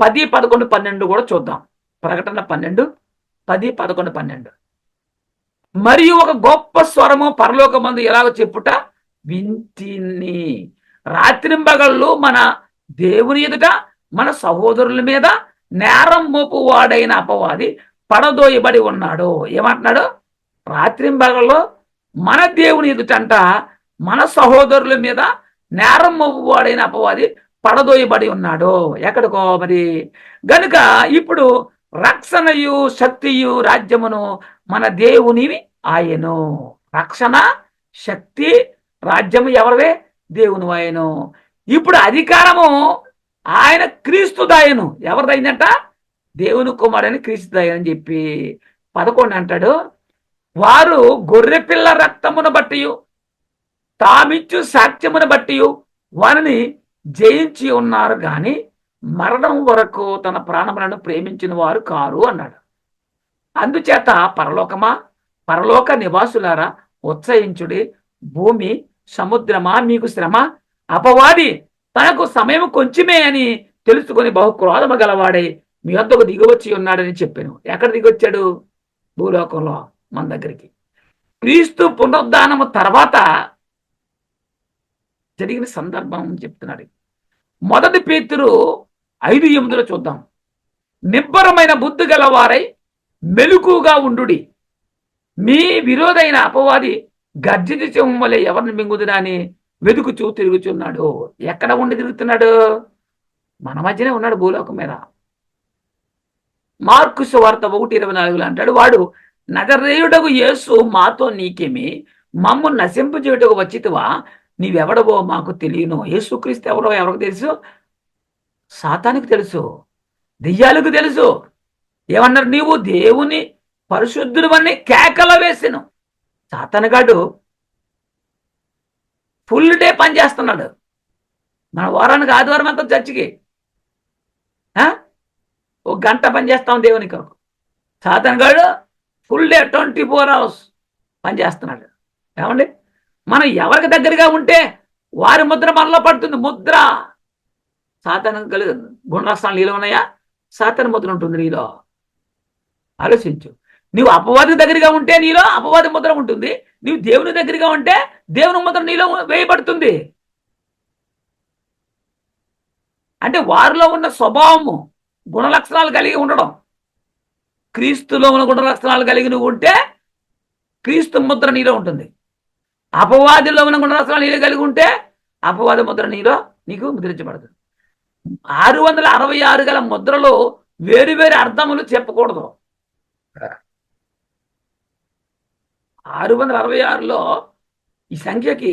10, 11, 12 కూడా చూద్దాం. ప్రకటన 12 10, 11, 12. మరియు ఒక గొప్ప స్వరము పరలోకమందు ఎలాగో చెప్పుట వింటిని. రాత్రింబగళ్ళు మన దేవుని ఎదుట మన సహోదరుల మీద నేరం మోపువాడైన అపవాది పడదోయబడి ఉన్నాడు. ఏమంటున్నాడు? రాత్రింబగళ్ళు మన దేవుని ఎదుటంట మన సహోదరుల మీద నేరం మోపువాడైన అపవాది పడదోయబడి ఉన్నాడు. ఎక్కడికో మరి. గనుక ఇప్పుడు రక్షణయు శక్తియు రాజ్యమును మన దేవునివి ఆయను. రక్షణ, శక్తి, రాజ్యము ఎవరివే? దేవుని ఆయను. ఇప్పుడు అధికారము ఆయన క్రీస్తు దాయను. ఎవరిదైందంట? దేవుని కుమారుని క్రీస్తు దాయని చెప్పి 11 అంటాడు. వారు గొర్రెపిల్ల రక్తమును బట్టి తామిచ్చు సాక్ష్యమును బట్టి వారిని జయించి ఉన్నారు గాని మరణం వరకు తన ప్రాణములను ప్రేమించిన వారు కారు అన్నాడు. అందుచేత పరలోకమా, పరలోక నివాసులారా ఉత్సహించుడి. భూమి, సముద్రమా మీకు శ్రమ. అపవాది తనకు సమయం కొంచెమే అని తెలుసుకొని బహు క్రోధము గలవాడై మీ వద్దకు దిగవచ్చి ఉన్నాడని చెప్పాను. ఎక్కడ దిగొచ్చాడు? భూలోకంలో మన దగ్గరికి. క్రీస్తు పునరుద్ధానము తర్వాత జరిగిన సందర్భం చెప్తున్నాడు. 1 పేతురు 5:8 చూద్దాం. నిబ్బరమైన బుద్ధి గలవారై మెలకుగా ఉండుడి. మీ విరోధైన అపవాది గర్జించు సింహం వలె ఎవరిని మింగుదురా అని వెతుకుచూ తిరుగుచున్నాడు. ఎక్కడ ఉండి తిరుగుతున్నాడు? మన మధ్యనే ఉన్నాడు భూలోకం మీద. మార్కు సువార్త 1:24 అంటాడు, వాడు నజరేయుడగు యేసు మాతో నీకేమి, మమ్ము నశింపజేయుటకు వచ్చితివా, నీవెవడవో మాకు తెలియను. యేసుక్రీస్తు ఎవరో ఎవరికి తెలుసు? సాతానికి తెలుసు, దెయ్యాలకు తెలుసు. ఏమన్నారు? నీవు దేవుని పరిశుద్ధుడు అని కేకల వేసెను. సాతానుగాడు ఫుల్ డే పని చేస్తున్నాడు. మన వారానికి ఆదివారం అంతా చర్చికి 1 గంట పని చేస్తాం దేవుని కొరకు. సాతానుగాడు ఫుల్ డే 24 hours పని చేస్తున్నాడు. ఏమండి? మనం ఎవరికి దగ్గరగా ఉంటే వారి ముద్ర మనలో పడుతుంది. ముద్ర సాతాను గుణలక్షణాలు నీలో ఉన్నాయా? సాతాను ముద్ర ఉంటుంది నీలో. ఆలోచించు. నీవు అపవాది దగ్గరగా ఉంటే నీలో అపవాది ముద్ర ఉంటుంది. నీవు దేవుని దగ్గరగా ఉంటే దేవుని ముద్ర నీలో వేయబడుతుంది. అంటే వారిలో ఉన్న స్వభావము, గుణ లక్షణాలు కలిగి ఉండడం. క్రీస్తులో ఉన్న గుణ లక్షణాలు కలిగి నువ్వు ఉంటే క్రీస్తు ముద్ర నీలో ఉంటుంది. అపవాదిలో ఉన్న గుణ లక్షణాలు నీలో కలిగి ఉంటే అపవాది ముద్ర నీలో నీకు ముద్రించబడుతుంది. 666 గల ముద్రలో వేరు వేరు అర్థములు చెప్పకూడదు. 666లో ఈ సంఖ్యకి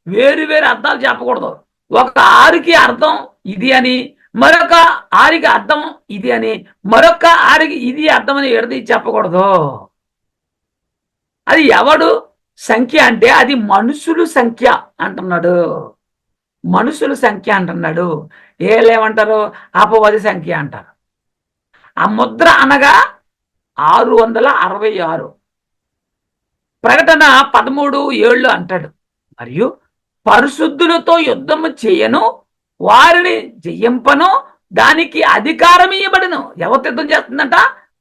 వేరు వేరు అర్థాలు చెప్పకూడదు. ఒక 6కి అర్థం ఇది అని, మరొక 6కి అర్థం ఇది అని, మరొక 6కి ఇది అర్థం అని ఎడది చెప్పకూడదు. అది ఎవడు సంఖ్య అంటే అది మనుషులు సంఖ్య అంటున్నాడు. మనుషుల సంఖ్య అంటున్నాడు. ఏమంటారు? అపవాది సంఖ్య అంటారు. ఆ ముద్ర అనగా 666. ప్రకటన 13:7 అంటాడు, మరియు పరిశుద్ధులతో యుద్ధము చేయను, వారిని జయింపను, దానికి అధికారం ఇవ్వబడును. ఎవరు యుద్ధం చేస్తుందంట?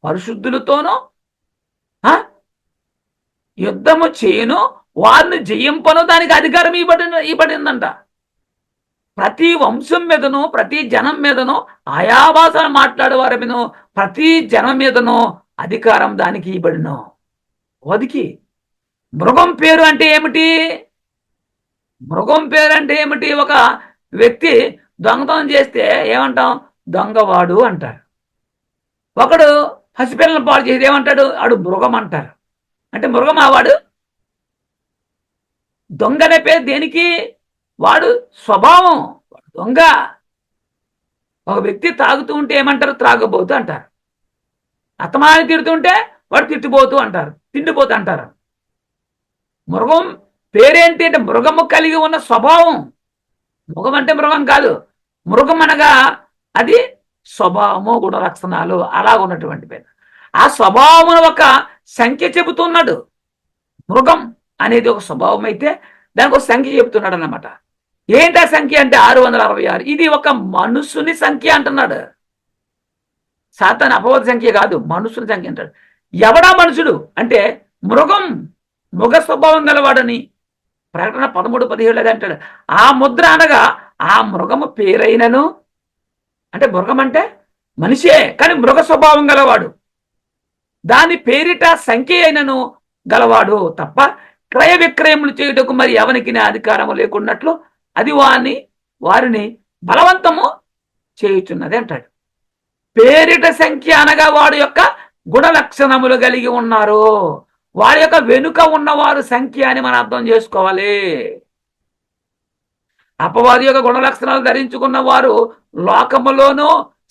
పరిశుద్ధులతోనూ యుద్ధము చేయను, వారిని జయింపను, దానికి అధికారం ఇవ్వబడిందంట. ప్రతి వంశం మీదను, ప్రతి జనం మీదను, ఆయా భాషలు మాట్లాడే వారి మీదను, ప్రతి జనం మీదను అధికారం దానికి ఇవ్వబడును. వదికి మృగం పేరు అంటే ఏమిటి? మృగం పేరు అంటే ఏమిటి? ఒక వ్యక్తి దొంగతనం చేస్తే ఏమంటాం? దొంగవాడు అంటారు. ఒకడు పసిపిల్లలను పాడు చేసి ఏమంటాడు? ఆడు మృగం అంటారు. అంటే మృగం వాడు. దొంగ అనే పేరు దేనికి? వాడు స్వభావం, వాడు దొంగ. ఒక వ్యక్తి తాగుతూ ఉంటే ఏమంటారు? త్రాగబోతు అంటారు. అత్తమాని తిడుతుంటే వాడు తిట్టిపోతూ అంటారు, తిండిపోతూ అంటారు. మృగం పేరేంటి అంటే మృగము కలిగి ఉన్న స్వభావం. మృగం అంటే మృగం కాదు. మృగం అనగా అది స్వభావము, గుణ లక్షణాలు అలా ఉన్నటువంటి పేరు. ఆ స్వభావమును ఒక సంఖ్య చెబుతున్నాడు. మృగం అనేది ఒక స్వభావం అయితే దానికి ఒక సంఖ్య చెబుతున్నాడు అన్నమాట. ఏంటి ఆ సంఖ్య అంటే 666. ఇది ఒక మనుషుని సంఖ్య అంటున్నాడు. సాతాను అపవాద సంఖ్య కాదు, మనుషుని సంఖ్య అంటాడు. ఎవడా మనుషుడు అంటే మృగం, మృగ స్వభావం గలవాడని ప్రకటన 13:17 అంటాడు. ఆ ముద్ర అనగా ఆ మృగము పేరైనను, అంటే మృగం అంటే మనిషే కానీ మృగ స్వభావం గలవాడు, దాని పేరిట సంఖ్య అయినను గలవాడు తప్ప క్రయ విక్రయములు చేయుటకు మరి ఎవనికి అధికారము లేకున్నట్లు అది వారిని బలవంతము చేయుచున్నది అంటాడు. పేరిట సంఖ్య అనగా వాడి యొక్క గుణ లక్షణములు కలిగి ఉన్నారు, వారి యొక్క వెనుక ఉన్నవారు సంఖ్య అని మనం అర్థం చేసుకోవాలి. అపవాది యొక్క గుణ లక్షణాలు ధరించుకున్న వారు లోకములోను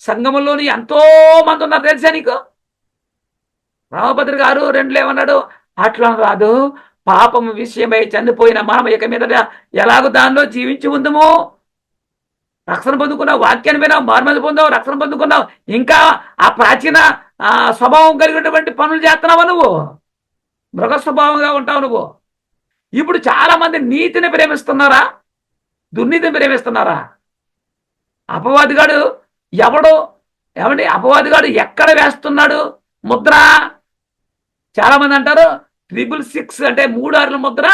సంఘములోను ఎంతో మంది ఉన్నారు. తెలుసా నీకు? రామభద్ర 6:2 ఏమన్నాడు? అట్లా కాదు, పాపము విషయమై చనిపోయిన మనం ఇక మీద ఎలాగో దానిలో జీవించి ఉందము. రక్షణ పొందుకున్నావు, వాక్యాన్ని విన్నావు, మార్మది పొందావు, రక్షణ పొందుకున్నావు, ఇంకా ఆ ప్రాచీన స్వభావం కలిగినటువంటి పనులు చేస్తున్నావా? నువ్వు మృగ స్వభావంగా ఉంటావు నువ్వు. ఇప్పుడు చాలా మంది నీతిని ప్రేమిస్తున్నారా, దుర్నీతిని ప్రేమిస్తున్నారా? అపవాదిగాడు ఎవడి అపవాదిగాడు ఎక్కడ వేస్తున్నాడు ముద్ర? చాలా మంది అంటారు 666 అంటే 3 ముద్ర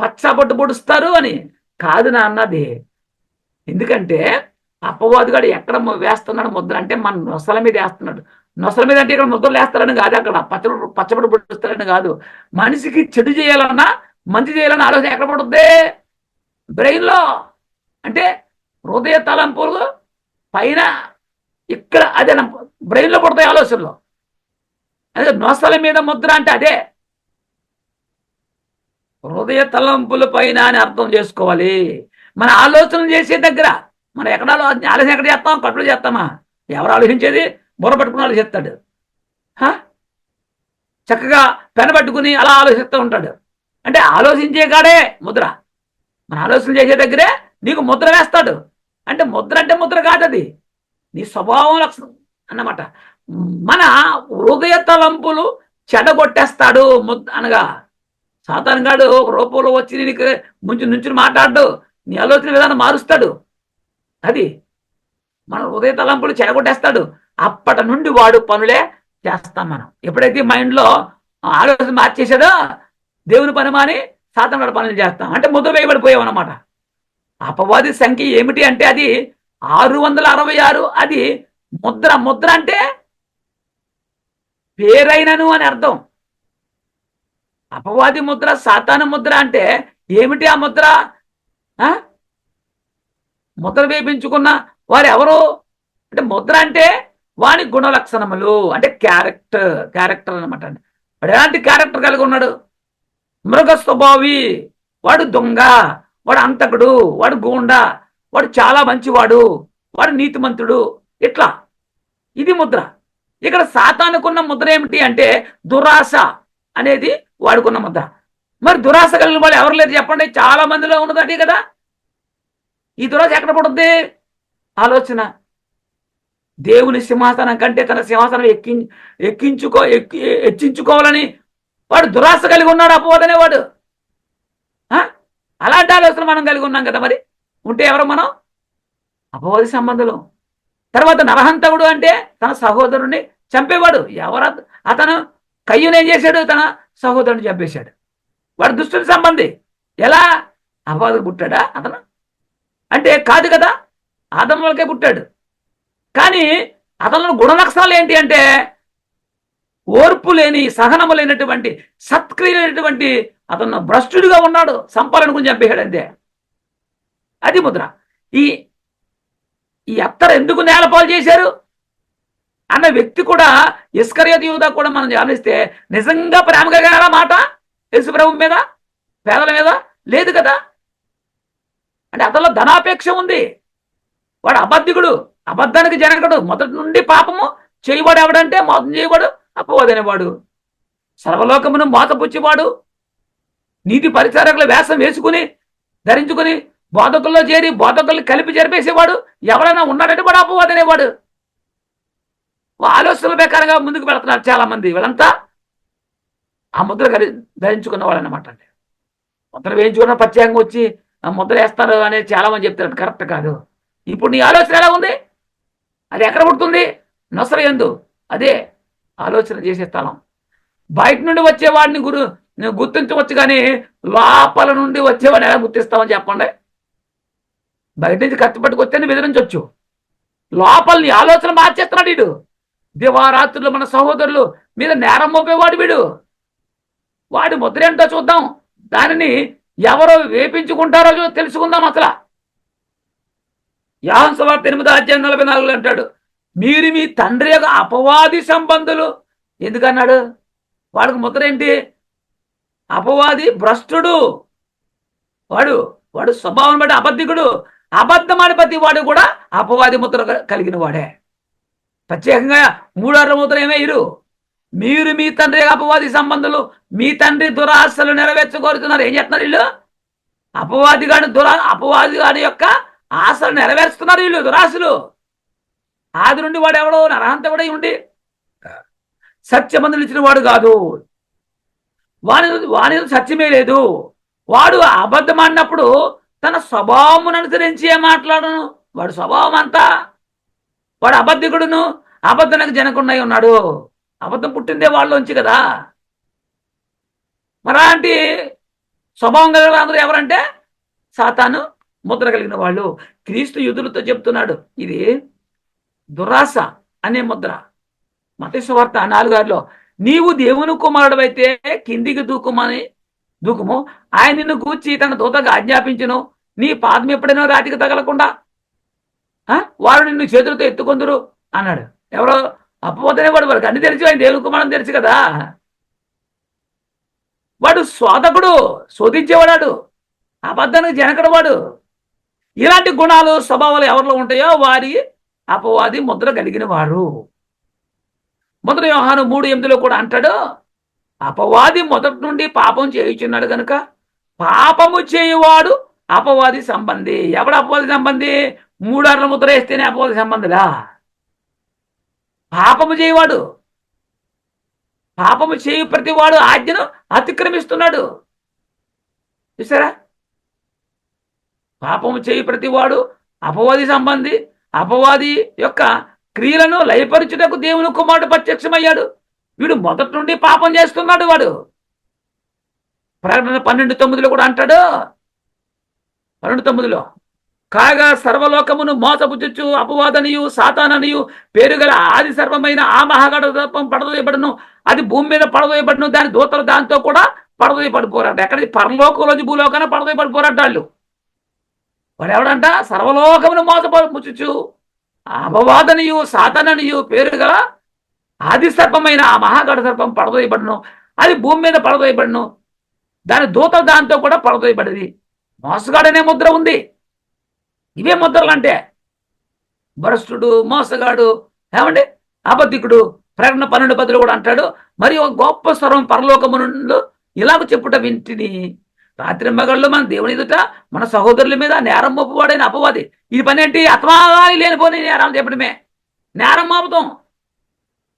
పచ్చబొట్టు పొడుస్తారు అని. కాదు నా అన్నది. ఎందుకంటే అపవాదిగాడు ఎక్కడ వేస్తున్నాడు ముద్ర అంటే మన నొసల మీద వేస్తున్నాడు. నొసల మీద అంటే ఇక్కడ ముద్రలు వేస్తారని కాదు, అక్కడ పచ్చబొట్టు పొడుస్తారని కాదు. మనిషికి చెడు చేయాలన్నా మంచి చేయాలన్నా ఆలోచన ఎక్కడ పడుతుంది? బ్రెయిన్లో. అంటే హృదయ తలంపులు పైన ఇక్కడ అదే బ్రెయిన్లో పడతాయి ఆలోచనలో. అదే నొసల మీద ముద్ర అంటే అదే హృదయ తలంపుల పైన అని అర్థం చేసుకోవాలి. మన ఆలోచనలు చేసే దగ్గర మనం ఆలోచన ఎక్కడ చేస్తాం? కట్టులు చేస్తామా? ఎవరు ఆలోచించేది? బుర్ర పట్టుకుని ఆలోచిస్తాడు. చక్కగా పెన్ పట్టుకుని అలా ఆలోచిస్తూ ఉంటాడు. అంటే ఆలోచించే కాడే ముద్ర. మన ఆలోచన చేసే దగ్గరే నీకు ముద్ర వేస్తాడు. అంటే ముద్ర కాదు, అది నీ స్వభావం లక్షణం అన్నమాట. మన హృదయ తలంపులు చెడగొట్టేస్తాడు అనగా సాతాను గాడు ఒక రూపంలో వచ్చి నీకు నుంచుని మాట్లాడు, నీ ఆలోచన విధానం మారుస్తాడు. అది మన హృదయ తలంపులు చెడగొట్టేస్తాడు. అప్పటి నుండి వాడు పనులే చేస్తాం మనం. ఎప్పుడైతే మైండ్లో ఆలోచన మార్చేసాడో దేవుని పని మాని సాతాను గాడు పనులు చేస్తాం. అంటే ముద్ర వేయబడిపోయాం అన్నమాట. అపవాది సంఖ్య ఏమిటి అంటే అది 666 అది ముద్ర. ముద్ర అంటే పేరైనను అని అర్థం. అపవాది ముద్ర, సాతాను ముద్ర అంటే ఏమిటి? ఆ ముద్ర ముద్ర వేపించుకున్న వారు ఎవరు అంటే, ముద్ర అంటే వాని గుణ లక్షణములు, అంటే క్యారెక్టర్ అనమాట. వాడు ఎలాంటి క్యారెక్టర్ కలిగి ఉన్నాడు? మృగ స్వభావి, వాడు దొంగ, వాడు అంతకుడు, వాడు గూండా, వాడు చాలా మంచివాడు, వాడు నీతిమంతుడు, ఇట్లా. ఇది ముద్ర. ఇక్కడ సాతానుకున్న ముద్ర ఏమిటి అంటే దురాశ అనేది వాడుకున్న ముద్ర. మరి దురాశ కలిగిన వాళ్ళు ఎవరు లేదు చెప్పండి? చాలా మందిలో ఉన్నది కదా. ఈ దురాశ ఎక్కడ పడుద్ది? ఆలోచన. దేవుని సింహాసనం కంటే తన సింహాసనం హెచ్చించుకోవాలని వాడు దురాశ కలిగి ఉన్నాడు, అపవాదనే వాడు. అలాంటి ఆలోచన మనం కలిగి ఉన్నాం కదా. మరి ఉంటే ఎవరు మనం? అపవాది సంబంధులు. తర్వాత నరహంతకుడు అంటే తన సహోదరుణ్ణి చంపేవాడు. ఎవరు అతను? కయ్యూను ఏం చేశాడు? తన సహోదరుని చంపేశాడు. వాడు దుష్టుని సంబంధి. ఎలా? అపవాదికి పుట్టాడా అతను? అంటే కాదు కదా, ఆదము వరకే పుట్టాడు. కానీ అతను గుణలక్షణాలు ఏంటి అంటే ఓర్పు లేని, సహనము లేనటువంటి, సత్క్రియ లేనటువంటి అతను భ్రష్టుడిగా ఉన్నాడు. సంపాలనుకుని చంపేశాడు అంతే. అది ముద్ర. ఈ అత్తర ఎందుకు నేలపాలు చేశారు అన్న వ్యక్తి కూడా, ఇస్కరియోతు యూదా కూడా మనం గమనిస్తే నిజంగా ప్రేమ కలిగిన మాట యేసు ప్రభువు మీద, పేదల మీద లేదు కదా. అంటే అతనిలో ధనాపేక్ష ఉంది. వాడు అబద్ధికుడు, అబద్ధానికి జనకుడు, మొదటి నుండి పాపము చేయవాడు. ఎవడంటే మోసం చేయవాడు, అపవాదనేవాడు. సర్వలోకమును మోసపుచ్చివాడు, నీతి పరిచారకుల వేషం వేసుకుని ధరించుకుని బోధకుల్లో చేరి బోధకుల్ని కలిపి జరిపేసేవాడు ఎవరైనా ఉన్నాడంటే వాడు అపవాదనేవాడు. ఆలోచనల ప్రకారంగా ముందుకు వెళుతున్నారు చాలా మంది. వీళ్ళంతా ఆ ముద్ర ధరించుకున్న వాళ్ళు అనమాట. అండి ముద్ర వేయించుకున్న ప్రత్యేకంగా వచ్చి ఆ ముద్ర వేస్తారు అనేది చాలా మంది చెప్తారు. కరెక్ట్ కాదు. ఇప్పుడు నీ ఆలోచన ఎలా ఉంది? అది ఎక్కడ పుడుతుంది? నొసర యందు. అదే ఆలోచన చేసే స్థలం. బయట నుండి వచ్చేవాడిని గుర్తించవచ్చు, కానీ లోపల నుండి వచ్చేవాడిని ఎలా గుర్తిస్తామని చెప్పండి. బయట నుంచి కష్టపట్టుకొస్తే బెదిరించవచ్చు. లోపలిని ఆలోచన మార్చేస్తున్నాడు వీడు. దివారాత్రులు మన సహోదరులు మీద నేరం మోపేవాడు వీడు. వాడి ముద్ర ఏంటో చూద్దాం. దానిని ఎవరో వేపించుకుంటారో తెలుసుకుందాం. అసలు యోహాను సువార్త 8:44 అంటాడు, మీరు మీ తండ్రి యొక్క అపవాది సంబంధులు. ఎందుకన్నాడు? వాడికి ముద్ర ఏంటి? అపవాది, భ్రష్టుడు. వాడు స్వభావం బట్టి అబద్ధికుడు. అబద్ధమాడి ప్రతి వాడు కూడా అపవాది ముద్ర కలిగిన వాడే. ప్రత్యేకంగా 3 ముద్ర ఏమయ్యారు? మీరు మీ తండ్రి అపవాది సంబంధులు, మీ తండ్రి దురాశలు నెరవేర్చుకోరుతున్నారు. ఏం చేస్తున్నారు వీళ్ళు? అపవాది గాని యొక్క ఆశలు నెరవేరుస్తున్నారు వీళ్ళు, దురాశలు. ఆది నుండి వాడు ఎవడో నరహంతకుడై ఉండి సత్యమందులు ఇచ్చిన వాడు కాదు. వాని సత్యమే లేదు. వాడు అబద్ధం అన్నప్పుడు తన స్వభావం అనుసరించి మాట్లాడను. వాడు స్వభావం అంతా వాడు అబద్ధికుడును, అబద్ధానికి జనకుండా ఉన్నాడు. అబద్ధం పుట్టిందే వాళ్ళలోంచి కదా. మరాంటి స్వభావం కలిగిన అందరూ ఎవరంటే సాతాను ముద్ర కలిగిన వాళ్ళు. క్రీస్తు యూదులతో చెప్తున్నాడు, ఇది దురాశ అనే ముద్ర. మత్తయి సువార్త 4:6లో, నీవు దేవుని కుమారుడవైతే కిందికి దూకుము, ఆయన నిన్ను కూర్చి తన దూతగా ఆజ్ఞాపించును, నీ పాదం ఎప్పుడైనా రాతికి తగలకుండా వారు నిన్ను చేతులతో ఎత్తుకొందురు అన్నాడు. ఎవరో అపవాదనే వాడికి అన్ని తెలిసి, ఆయన దేవుని కుమారుని తెలుసు కదా. వాడు శోధకుడు, శోధించేవాడు, అబద్ధానికి జనకుడు వాడు. ఇలాంటి గుణాలు, స్వభావాలు ఎవరిలో ఉంటాయో వారి అపవాది ముద్ర కలిగిన వారు. మొదటి యోహాను 3:8లో కూడా అంటాడు, అపవాది మొదటి నుండి పాపం చేయుచున్నాడు కనుక పాపము చేయువాడు అపవాది సంబంధి. ఎవడు అపవాది సంబంధి? 3 ముద్ర వేస్తేనే అపవాది సంబంధిలా. పాపము చేయవాడు, పాపము చేయు ప్రతి వాడు ఆజ్ఞను అతిక్రమిస్తున్నాడు. చూసారా? పాపము చేయు ప్రతి వాడు అపవాది సంబంధి. అపవాది యొక్క క్రియలను లయపరచుటకు దేవుని కుమారుడు ప్రత్యక్షమయ్యాడు. వీడు మొదటి నుండి పాపం చేస్తున్నాడు. వాడు ప్రకటన 12:9లో కూడా అంటాడు. 12:9లో కాగా సర్వలోకమును మోసపుచ్చుచు అపవాదనియు సాతాననియు పేరు గల ఆది సర్వమైన ఆ మహాగడ సర్పం పడదోయబడును. అది భూమి మీద పడదోయబడును. దాని దూతలు దాంతో కూడా పడదోయబడిపోరంట. ఎక్కడి పరలోకంలోంచి భూలోకాన పడదోయబడిపోరంట వాళ్ళు. వాడు ఎవడంట? సర్వలోకమును మోసపుచ్చుచు అపవాదనియు సాతాననియు పేరు గల ఆది సర్పమైన ఆ మహాగడ సర్పం పడదోయబడును. అది భూమి మీద పడదోయబడును. దాని దూతలు దాంతో కూడా పడదోయబడింది. మోసగాడనే ముద్ర ఉంది. ఇవే ముద్రలు అంటే భ్రష్టుడు, మోసగాడు, ఏమండి అబద్ధికుడు. ప్రకటన 12:10 కూడా అంటాడు, మరి ఒక గొప్ప స్వరం పరలోకము నుండి ఇలాగ చెప్పుట వింటిని, రాత్రి మగళ్ళు మన దేవుని ఎదుట మన సహోదరుల మీద నేరం మోపువాడైన అపవాది. ఇది పని ఏంటి? ఆత్మాగాలి లేనిపోని నేరాలు చెప్పడమే, నేరం మోపుతాం.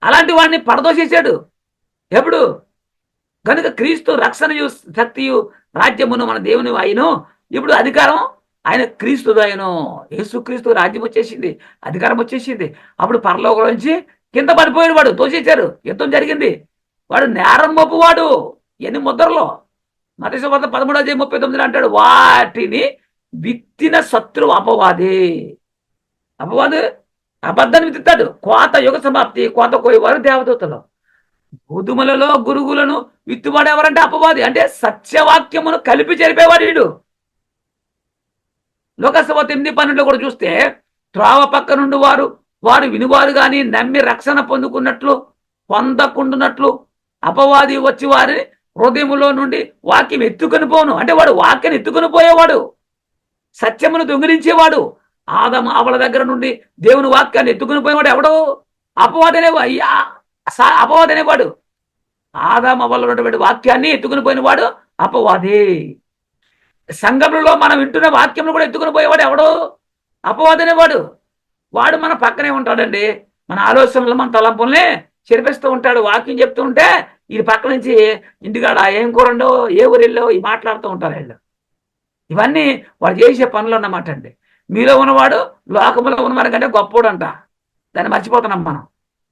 అలాంటి వాడిని పడదోసేసాడు. ఎప్పుడు? కనుక క్రీస్తు రక్షణయు శక్తియు రాజ్యమును మన దేవుని అయిను. ఇప్పుడు అధికారం ఆయన క్రీస్తుడు. ఆయన యేసుక్రీస్తు రాజ్యం వచ్చేసింది, అధికారం వచ్చేసింది. అప్పుడు పరలోకం నుంచి కింద పడిపోయాడు. వాడు తోసేశారు, యుద్ధం జరిగింది. వాడు నేరం మోపువాడు. ఎన్ని ముద్రలో మత్తయి సువార్త 13:39 అంటాడు, వాటిని విత్తిన శత్రువు అపవాది. అపవాది అబద్ధాన్ని విత్తుతాడు. కోత యుగ సమాప్తి, కోత కోయవారు దేవదూతలు. గోధుమలలో గురుగులను విత్తువాడు ఎవరంటే అపవాది. అంటే సత్యవాక్యమును కలిపి జరిపేవాడు వీడు. లోకసభ 8:12 కూడా చూస్తే, త్రోవ పక్క నుండి వారు వినివారు గాని నమ్మి రక్షణ పొందకుండునట్లు అపవాది వచ్చి వారిని హృదయములో నుండి వాక్యం ఎత్తుకొని పోను. అంటే వాడు వాక్యాన్ని ఎత్తుకొని పోయేవాడు, సత్యమును దొంగిలించేవాడు. ఆదము అవల దగ్గర నుండి దేవుని వాక్యాన్ని ఎత్తుకొని పోయేవాడు ఎవడో? అపవాది అనేవాడు. ఆదాము అవల ఉన్నటువంటి వాక్యాన్ని ఎత్తుకుని పోయినవాడు అపవాది. సంఘములో మనం వింటున్న వాక్యం కూడా ఎత్తుకుని పోయేవాడు ఎవడో? అపవాది అనేవాడు. వాడు మన పక్కనే ఉంటాడండి. మన ఆలోచనలు, మన తలంపుల్ని చెరిపిస్తూ ఉంటాడు. వాక్యం చెప్తూ ఉంటే ఇది పక్క నుంచి ఇంటికాడ ఏం కూరండో, ఏ ఊరిలో ఈ మాట్లాడుతూ ఉంటారు వీళ్ళు. ఇవన్నీ వాడు చేసే పనులు అన్నమాట అండి. మీలో ఉన్నవాడు లోకములో ఉన్నవారి కంటే గొప్పోడు అంట. దాన్ని మర్చిపోతున్నాం మనం.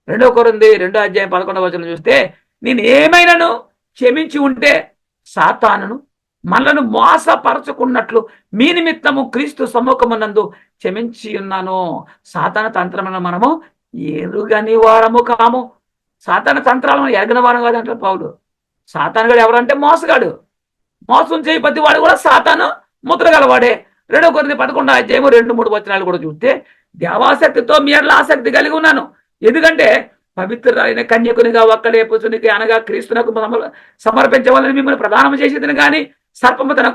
2 కొరింథీ 2:11 చూస్తే, నేను ఏమైనాను క్షమించి ఉంటే సాతానును మనలను మోసపరచుకున్నట్లు మీ నిమిత్తము క్రీస్తు సమ్ముఖమునందు క్షమించి ఉన్నాను. సాతాన తంత్రములను మనము ఎరుగని వారము కాము. సాతాన తంత్రాలను ఎరగని వారం కాదంటారు పౌలు. సాతానుగాడు ఎవరంటే మోసగాడు. మోసం చేయి ప్రతి వాడు కూడా సాతాను ముద్ర గలవాడే. 2 కొరింథీ 11:2-3 కూడా చూస్తే, దేవాసక్తితో మీ ఎడల ఆసక్తి కలిగి ఉన్నాను. ఎందుకంటే పవిత్రులైన కన్యకునిగా ఒక్కడే పురుషునికి అనగా క్రీస్తునకు సమర్పించవాలని మిమ్మల్ని ప్రదానం చేసేదని కానీ సర్పము తన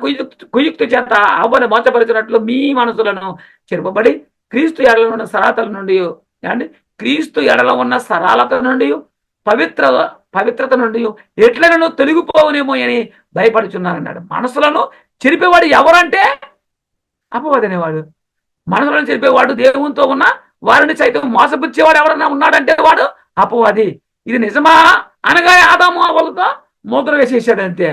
కుయుక్తి చేత అవ్వని మోసపరిచినట్లు మీ మనసులను చెరుపబడి క్రీస్తు ఎడల ఉన్న సరాతల నుండి, అంటే క్రీస్తు ఎడల ఉన్న సరాలత నుండి పవిత్రత నుండి ఎట్లనూ తొలగిపోవునేమో అని భయపడుచున్నారన్నాడు. మనసులను చెరిపేవాడు ఎవరంటే అపవాది అనేవాడు. మనసులను చెరిపేవాడు, దేవునితో ఉన్న వారిని సైతం మోసపుచ్చేవాడు ఎవరన్నా ఉన్నాడంటే వాడు అపవాది. ఇది నిజమా అనగా ఆదాము అవ్వలతో ముద్ర వేసేసాడు అంతే.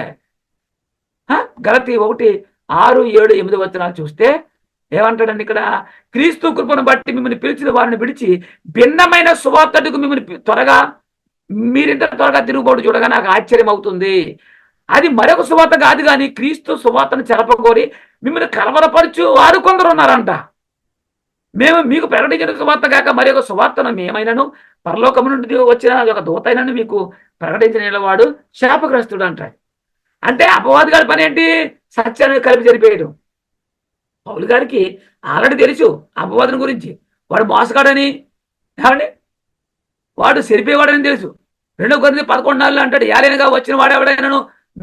గలతీ 1:6-7-8 చూస్తే ఏమంటాడండి ఇక్కడ? క్రీస్తు కృపను బట్టి మిమ్మల్ని పిలిచిన వారిని విడిచి భిన్నమైన సువార్తకు మీరింత త్వరగా తిరుగుబాటు చూడగా నాకు ఆశ్చర్యం అవుతుంది. అది మరొక సువార్త కాదు కానీ క్రీస్తు సువార్తను చెరపకోరి మిమ్మల్ని కలవరపరచు వారు కొందరు ఉన్నారంట. మేము మీకు ప్రకటించిన సువార్త కాక మరి ఒక సువార్తను మేమైనాను పరలోకము నుండి వచ్చిన ఒక దూతైనను మీకు ప్రకటించిన వాడు శాపగ్రస్తుడు అంటాడు. అంటే అపవాది గారి పని ఏంటి? సత్యాన్ని కలిపి జరిపేయడం. పౌలు గారికి ఆల్రెడీ తెలుసు అపవాదిని గురించి. వాడు మోసగాడని, ఏమండి వాడు సెరిపేవాడని తెలుసు. 2 కొరింథీ 11:4 అంటాడు, ఏలైనగా వచ్చిన వాడెవడైనాను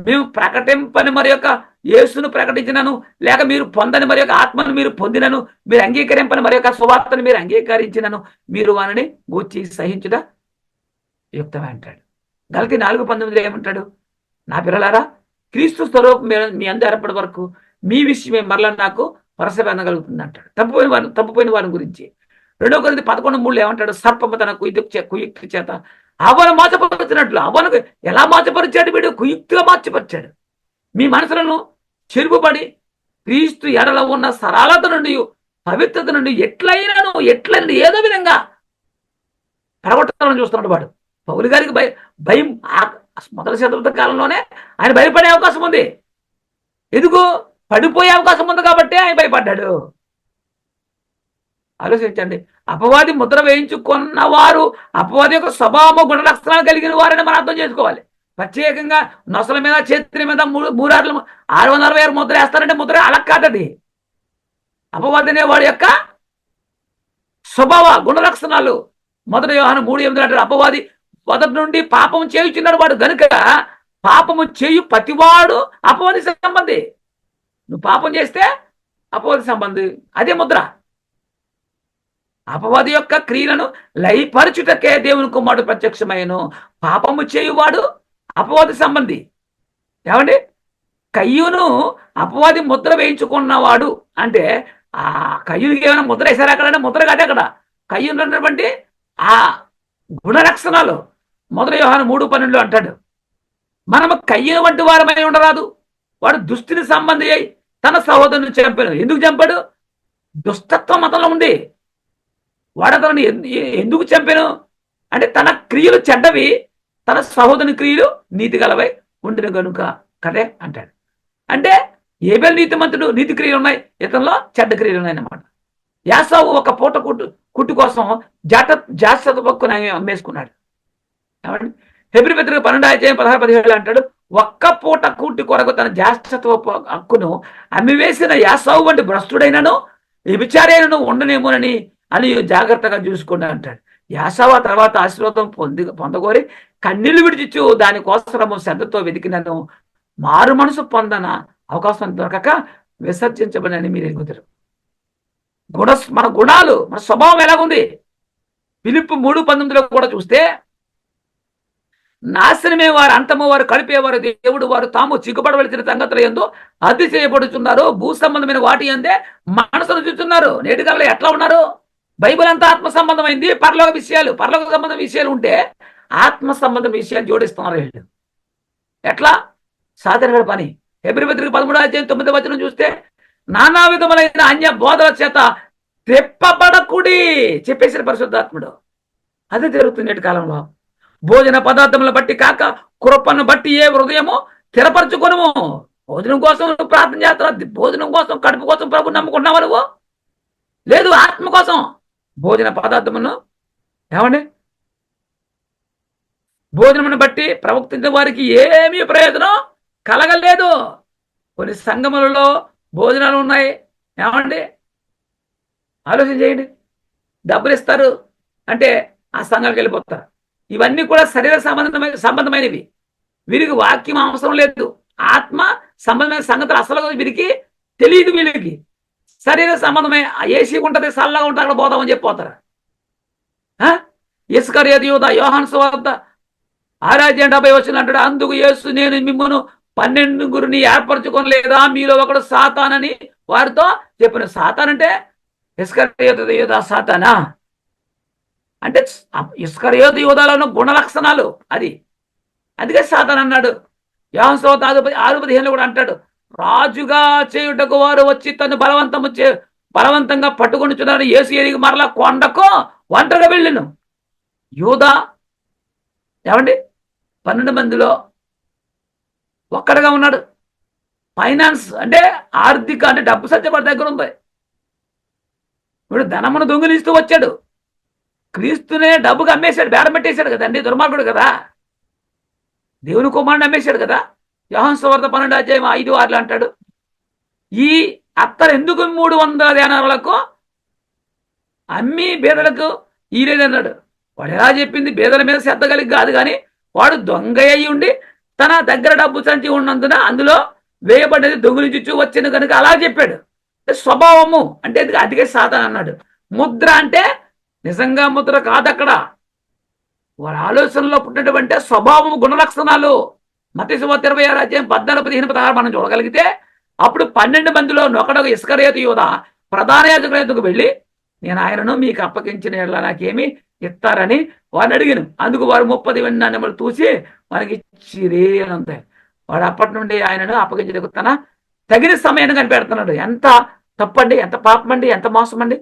మేము ప్రకటింపని మరి యొక్క యేసును ప్రకటించినను, లేక మీరు పొందని మరి యొక్క ఆత్మను మీరు పొందినను, మీరు అంగీకరింపని మరి యొక్క సువార్తను మీరు అంగీకరించినను మీరు వారిని గూర్చి సహించుట యుక్తమే అంటాడు. గలతీ 4:19 ఏమంటాడు? నా పిల్లలారా, క్రీస్తు స్వరూపం మీ అందు ఏర్పడే వరకు మీ విషయమే మరలా నాకు పరసపెనగలుగుతుంది అంటాడు. తప్పిపోయిన వారి గురించి. 2 కొరింథీ 11:3 ఏమంటాడు? సర్పము తన కుయుక్తి చేత అవను మోసపరిచినట్లు. అవనుకు ఎలా మోసపరిచాడు? వీడు కుయుక్తిగా మోసపరిచాడు. మీ మనసులను చెరుపుబడి క్రీస్తు ఎడల ఉన్న సరళత నుండి పవిత్రత నుండి ఎట్లయినా ఏదో విధంగా పడగొట్టాలని చూస్తున్నాడు వాడు. పౌలు గారికి భయం మొదటి శతాబ్ద కాలంలోనే ఆయన భయపడే అవకాశం ఉంది. ఎందుకు? పడిపోయే అవకాశం ఉంది కాబట్టి ఆయన భయపడ్డాడు. ఆలోచించండి. అపవాది ముద్ర వేయించుకున్న వారు అపవాది యొక్క స్వభావము గుణ లక్షణాలు కలిగిన వారని మనం అర్థం చేసుకోవాలి. ప్రత్యేకంగా నొసల మీద చేతుల మీద మూరార్లు 666 ముద్ర వేస్తారంటే ముద్ర అలా కాదది. అపవాది అనే వాడి యొక్క స్వభావ గుణ లక్షణాలు. 1 యోహాను 3:8 అంటారు, అపవాది మొదటి నుండి పాపం చేయుచున్నాడు వాడు గనుక పాపము చేయు ప్రతివాడు అపవాది సంబంధి. నువ్వు పాపం చేస్తే అపవాది సంబంధి. అదే ముద్ర. అపవాది యొక్క క్రియలను లయపరచుటకే దేవుని కుమారుడు ప్రత్యక్షమైను. పాపము చేయువాడు అపవాది సంబంధి. ఏమండి, కయ్యూను అపవాది ముద్ర వేయించుకున్నవాడు అంటే ఆ కయ్యూనికి ఏమైనా ముద్ర వేశారు అక్కడ? ముద్ర కాదు అక్కడ. కయ్యూను ఉన్నటువంటి ఆ గుణ లక్షణాలు 1 యోహాను 3:12 అంటాడు, మనము కయ్యూను వంటి వారమై ఉండరాదు. వాడు దుష్టుని సంబంధి అయి తన సహోదరుని చంపాడు. ఎందుకు చంపాడు? దుష్టత్వం మతంలో ఉంది. వాడు అతను ఎందుకు చంపాను అంటే తన క్రియలు చెడ్డవి, తన సహోదరుని క్రియలు నీతి గలవై ఉండిన గనుక కదే అంటాడు. అంటే ఏబేలు నీతిమంతుడు, నీతి క్రియలు ఉన్నాయి, ఇతనిలో చెడ్డ క్రియలు ఉన్నాయి అన్నమాట. యాసావు ఒక పూట కుట్టు కోసం జాగ్రత్త పక్కుని అమ్మేసుకున్నాడు. ఏమండి, హెబ్రీ పత్రిక 12:16-17 అంటాడు, ఒక్క పూట కూటి కొరకు తన జాస్తత్వ హక్కును అమ్మివేసిన యాసావు వంటి భ్రష్టుడైనను వ్యభిచారైనను ఉండనేమోనని అని జాగ్రత్తగా చూసుకోండి అంటాడు. యాసావు ఆ తర్వాత ఆశీర్వాదం పొందగోరి కన్నీళ్లు విడిచిచ్చు దానికోసము శ్రద్ధతో వెతికినను మారు మనసు పొందన అవకాశం దొరకక విసర్జించబడని మీరు ఎరుగుతారు. మన గుణాలు, మన స్వభావం ఎలాగుంది? ఫిలిప్పు 3:19 కూడా చూస్తే, నాశనమే వారు, అంతము వారు, కలిపేవారు దేవుడు వారు తాము చిక్కుపడవలసిన సంగతులు ఎందు అతి చేయబడుతున్నారు. భూ సంబంధమైన వాటి అందే మనసును చూస్తున్నారు. నేటి కాలంలో ఎట్లా ఉన్నారు? బైబిల్ అంతా ఆత్మ సంబంధమైంది. పరలోక సంబంధం విషయాలు ఉంటే ఆత్మ సంబంధం విషయాలు జోడిస్తున్నారు వీళ్ళు. ఎట్లా? సాధారణ పని. హెబ్రీ పత్రిక 13:9 చూస్తే, నానా విధములైన అన్య బోధల చేత తెప్పబడకుడి చెప్పేసిన పరిశుద్ధాత్ముడు. అదే జరుగుతుంది నేటి కాలంలో. భోజన పదార్థములను బట్టి కాక కృపను బట్టి ఏ హృదయము స్థిరపరచుకొనుము. భోజనం కోసం ప్రార్థన చేస్తావు, భోజనం కోసం, కడుపు కోసం ప్రభు నమ్ముకున్నావా నువ్వు? లేదు, ఆత్మ కోసం. భోజన పదార్థమును ఏమండి, భోజనమును బట్టి ప్రవక్తించిన వారికి ఏమీ ప్రయోజనం కలగలేదు. కొన్ని సంఘములలో భోజనాలు ఉన్నాయి. ఏమండి, ఆలోచన చేయండి. డబ్బులు ఇస్తారు అంటే ఆ సంఘాలకు వెళ్ళిపోతారు. ఇవన్నీ కూడా శరీర సంబంధమైనవి. వీరికి వాక్యం అవసరం లేదు. ఆత్మ సంబంధమైన సంగతులు అసలు వీరికి తెలియదు. వీళ్ళకి శరీర సంబంధమే. ఏసీ ఉంటుంది, చల్లగా ఉంటుంది, అక్కడ పోదామని చెప్పిపోతారు. ఇస్కరియోతు యూదా యోహాను సువార్త 6:70 అంటాడు, అందుకు యేసు నేను మిమ్మును 12 ఏర్పరచుకోలేదా, మీలో ఒకడు సాతానని వారితో చెప్పిన. సాతాన్ అంటే ఇస్కరియోతు యూదా సాతానా అంటే ఇస్కరియోతు యూదాలో ఉన్న గుణ లక్షణాలు అది. అందుకే సాతాన్ అన్నాడు. యోహాను సువార్త 6:15 కూడా అంటాడు, రాజుగా చేయుటకు వారు వచ్చి తను బలవంతంగా పట్టుకొనిచున్నాడు. యేసు ఎరిగి మరలా కొండకు ఒంటరిగా వెళ్ళను. యూదా ఏమండి 12 మందిలో ఒక్కడిగా ఉన్నాడు. ఫైనాన్స్ అంటే ఆర్థిక అంటే డబ్బు సత్యపడి దగ్గర ఉంది. వీడు ధనమును దొంగిలిస్తూ వచ్చాడు. క్రీస్తునే డబ్బుగా అమ్మేశాడు, బేరం పెట్టేశాడు కదండి. దుర్మార్గుడు కదా. దేవుని కుమారుని అమ్మేశాడు కదా. యోహాను సువార్త 12:5-6 అంటాడు, ఈ అత్తరు ఎందుకు 300 దేనారాలకు అమ్మి బేదలకు ఈలేదన్నాడు. వాడు ఎలా చెప్పింది? బేదల మీద శ్రద్ధ కలిగి కాదు, కానీ వాడు దొంగ అయి ఉండి తన దగ్గర డబ్బు సంచి ఉన్నందున అందులో వేయబడ్డది దొంగిలించు వచ్చింది కనుక అలా చెప్పాడు. స్వభావము అంటే అదిగే సాధన అన్నాడు. ముద్ర అంటే నిజంగా ముద్ర కాదు. అక్కడ వారి ఆలోచనలో పుట్టినటువంటి స్వభావము గుణ లక్షణాలు. మత్తయి సువార్త 26:14-15-16 మనం చూడగలిగితే, అప్పుడు 12 మందిలో ఒకడు ఇస్కరియోతు యూదా ప్రధాన యాజకులకు వెళ్ళి, నేను ఆయనను మీకు అప్పగించిన యెడల నాకేమి ఇస్తారని వారిని అడిగాను. అందుకు వారు 30 వెండి నాణెములు తూసి వారికి ఇచ్చిరే అని అంతాయి. వాడు అప్పటి నుండి ఆయనను అప్పగించడానికి తన తగిన సమయాన్ని కనిపెడుతున్నాడు. ఎంత తప్పండి, ఎంత పాపం అండి, ఎంత మోసం అండి.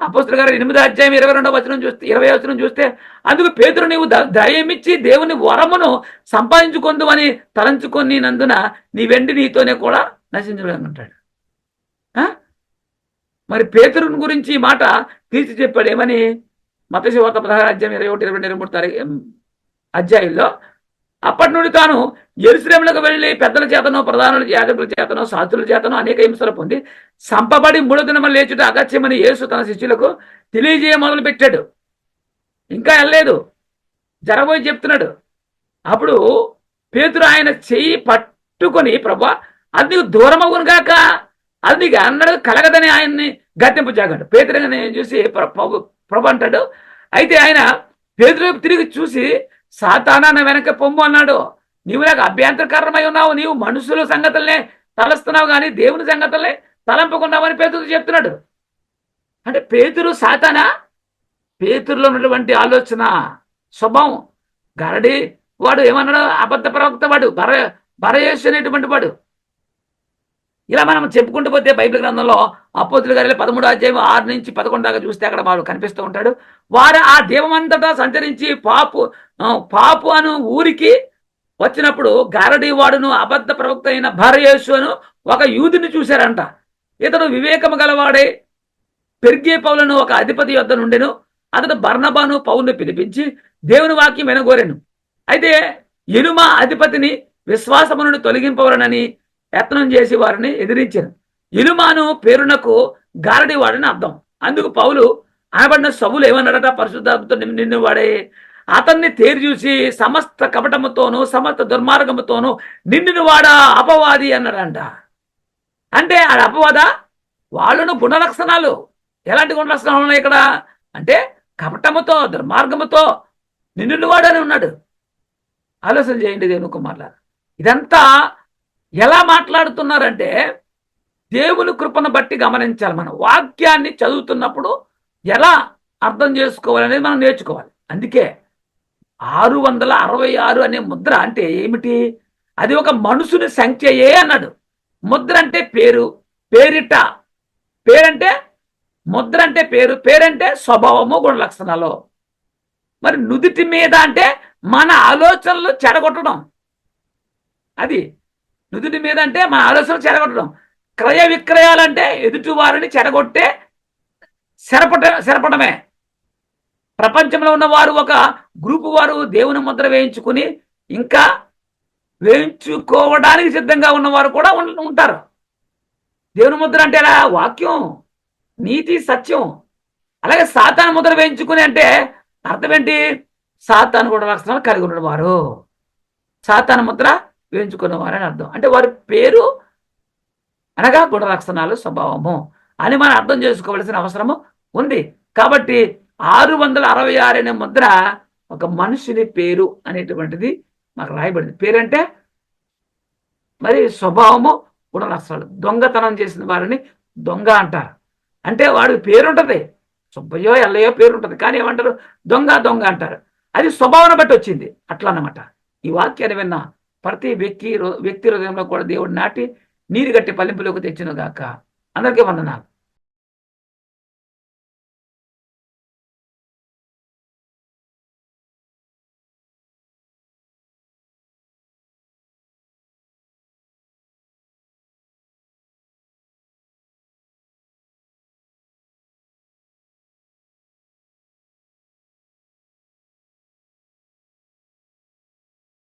అపోస్తలుల గారు 8:22 చూస్తే, అందుకు పేతురు నీవు దయమిచ్చి దేవుని వరమును సంపాదించుకుందువని తలంచుకొని నందున నీ వెండి నీతోనే కూడా నశించలేమంటాడు. మరి పేతురుని గురించి ఈ మాట తీర్చి చెప్పాడు ఏమని? మత్తయి సువార్త 16 అధ్యాయం 21, 22, 23 అధ్యాయుల్లో అప్పటి నుండి తాను యెరూషలేములకు వెళ్ళి పెద్దల చేతనో ప్రధానుల యాజకుల చేతనో శాస్త్రుల చేతనో అనేక హింసలు పొంది సంపబడి 3 దినములు లేచుట అగత్యమని యేసు తన శిష్యులకు తెలియజేయ మొదలు పెట్టాడు. ఇంకా వెళ్ళలేదు, జరబోయి చెప్తున్నాడు. అప్పుడు పేతురు ఆయన చెయ్యి పట్టుకొని, ప్రభా అది నీకు దూరం అవును గాక, అది నీకు అన్నాడు కలగదని ఆయన్ని గద్దెంపుజాగాడు. పేతురుని చూసి ప్రభు అంటాడు. అయితే ఆయన పేతురు తిరిగి చూసి, సాతానా నా వెనక పొమ్ము అన్నాడు. నీవు నాకు అభ్యంతరకరమై ఉన్నావు, నీవు మనుషుల సంగతులనే తలస్తున్నావు కానీ దేవుని సంగతులనే తలంపుకున్నావని పేతురు చెప్తున్నాడు. అంటే పేతురు సాతానా? పేతురులో ఉన్నటువంటి ఆలోచన, స్వభావం. గరడి వాడు ఏమన్నాడు? అబద్ధ ప్రవక్త వాడు, బరయేసు అనేటువంటి వాడు. ఇలా మనం చెప్పుకుంటూ పోతే బైబిల్ గ్రంథంలో అపోస్తుల కార్యాలు 13వ అధ్యాయం 6 నుంచి 11 దాకా చూస్తే అక్కడ వాడు కనిపిస్తూ ఉంటాడు. వారు ఆ దేవమంతటా సంచరించి పాపు అను ఊరికి వచ్చినప్పుడు గారడీ వాడును అబద్ధ ప్రవక్త అయిన బరయేసు అను ఒక యూదుని చూశారంట. ఇతడు వివేకము గలవాడే పెర్గే పౌలను ఒక అధిపతి యొద్ద నుండెను. అతడు బర్నబాను పౌలును పిలిపించి దేవుని వాక్యం వినగోరెను. అయితే ఎనుమ అధిపతిని విశ్వాసము నుండి తొలగింపవలనని యత్నం చేసి వారిని ఎదిరించారు. ఇలుమాను పేరునకు గారడి వాడని అర్థం. అందుకు పౌలు అనబడిన సవులు ఏమన్నాడట? పరిశుద్ధాత్మతో నిన్ను వాడే అతన్ని తేరి చూసి సమస్త కపటముతోనూ సమస్త దుర్మార్గముతోనూ నిన్ను వాడా అపవాది అన్నాడంట. అంటే ఆ అపవాద వాళ్ళను గుణలక్షణాలు, ఎలాంటి గుణలక్షణాలు ఉన్నాయి ఇక్కడ అంటే? కపటముతో దుర్మార్గముతో నిన్ను వాడని ఉన్నాడు. ఆలోచన చేయండి దేవుని కుమారులారా. ఇదంతా ఎలా మాట్లాడుతున్నారంటే దేవుని కృపను బట్టి గమనించాలి. మనం వాక్యాన్ని చదువుతున్నప్పుడు ఎలా అర్థం చేసుకోవాలనేది మనం నేర్చుకోవాలి. అందుకే 666 అనే ముద్ర అంటే ఏమిటి? అది ఒక మనుషుని సంఖ్యయే అన్నాడు. ముద్ర అంటే పేరు, పేరిట. పేరంటే ముద్ర అంటే పేరు, పేరంటే స్వభావము, గుణ లక్షణాలు. మరి నుదిటి మీద అంటే మన ఆలోచనలు చెడగొట్టడం. అది నుదుటి మీద అంటే మన ఆలోచనలు చెడగొట్టడం. క్రయ విక్రయాలంటే ఎదుటి వారిని చెడగొట్టే శరపడమే. ప్రపంచంలో ఉన్న వారు ఒక గ్రూపు వారు దేవుని ముద్ర వేయించుకుని ఇంకా వేయించుకోవడానికి సిద్ధంగా ఉన్నవారు కూడా ఉంటారు. దేవుని ముద్ర అంటే ఎలా? వాక్యం, నీతి, సత్యం. అలాగే సాతాను ముద్ర వేయించుకుని అంటే అర్థం ఏంటి? సాతాను కూడా లక్షణాలు కలిగి ఉన్నవారు, సాతాను ముద్ర వేయించుకున్నవారు అని అర్థం. అంటే వారి పేరు అనగా గుణ లక్షణాలు, స్వభావము అని మనం అర్థం చేసుకోవాల్సిన అవసరము ఉంది. కాబట్టి 666 అనే ముద్ర ఒక మనుషుని పేరు అనేటువంటిది మాకు రాయబడింది. పేరంటే మరి స్వభావము, గుణ లక్షణాలు. దొంగతనం చేసిన వారిని దొంగ అంటారు. అంటే వాడికి పేరుంటది, సుబ్బయ్యో ఎల్లయ్యో పేరు ఉంటుంది, కానీ ఏమంటారు? దొంగ దొంగ అంటారు. అది స్వభావాన్ని బట్టి వచ్చింది. అట్లా అన్నమాట. ఈ వాక్యాన్ని విన్న ప్రతి వ్యక్తి హృదయంలో కూడా దేవుడు నాటి నీరు గట్టి ఫలింపులోకి తెచ్చును గాక. అందరికీ వందనాలు.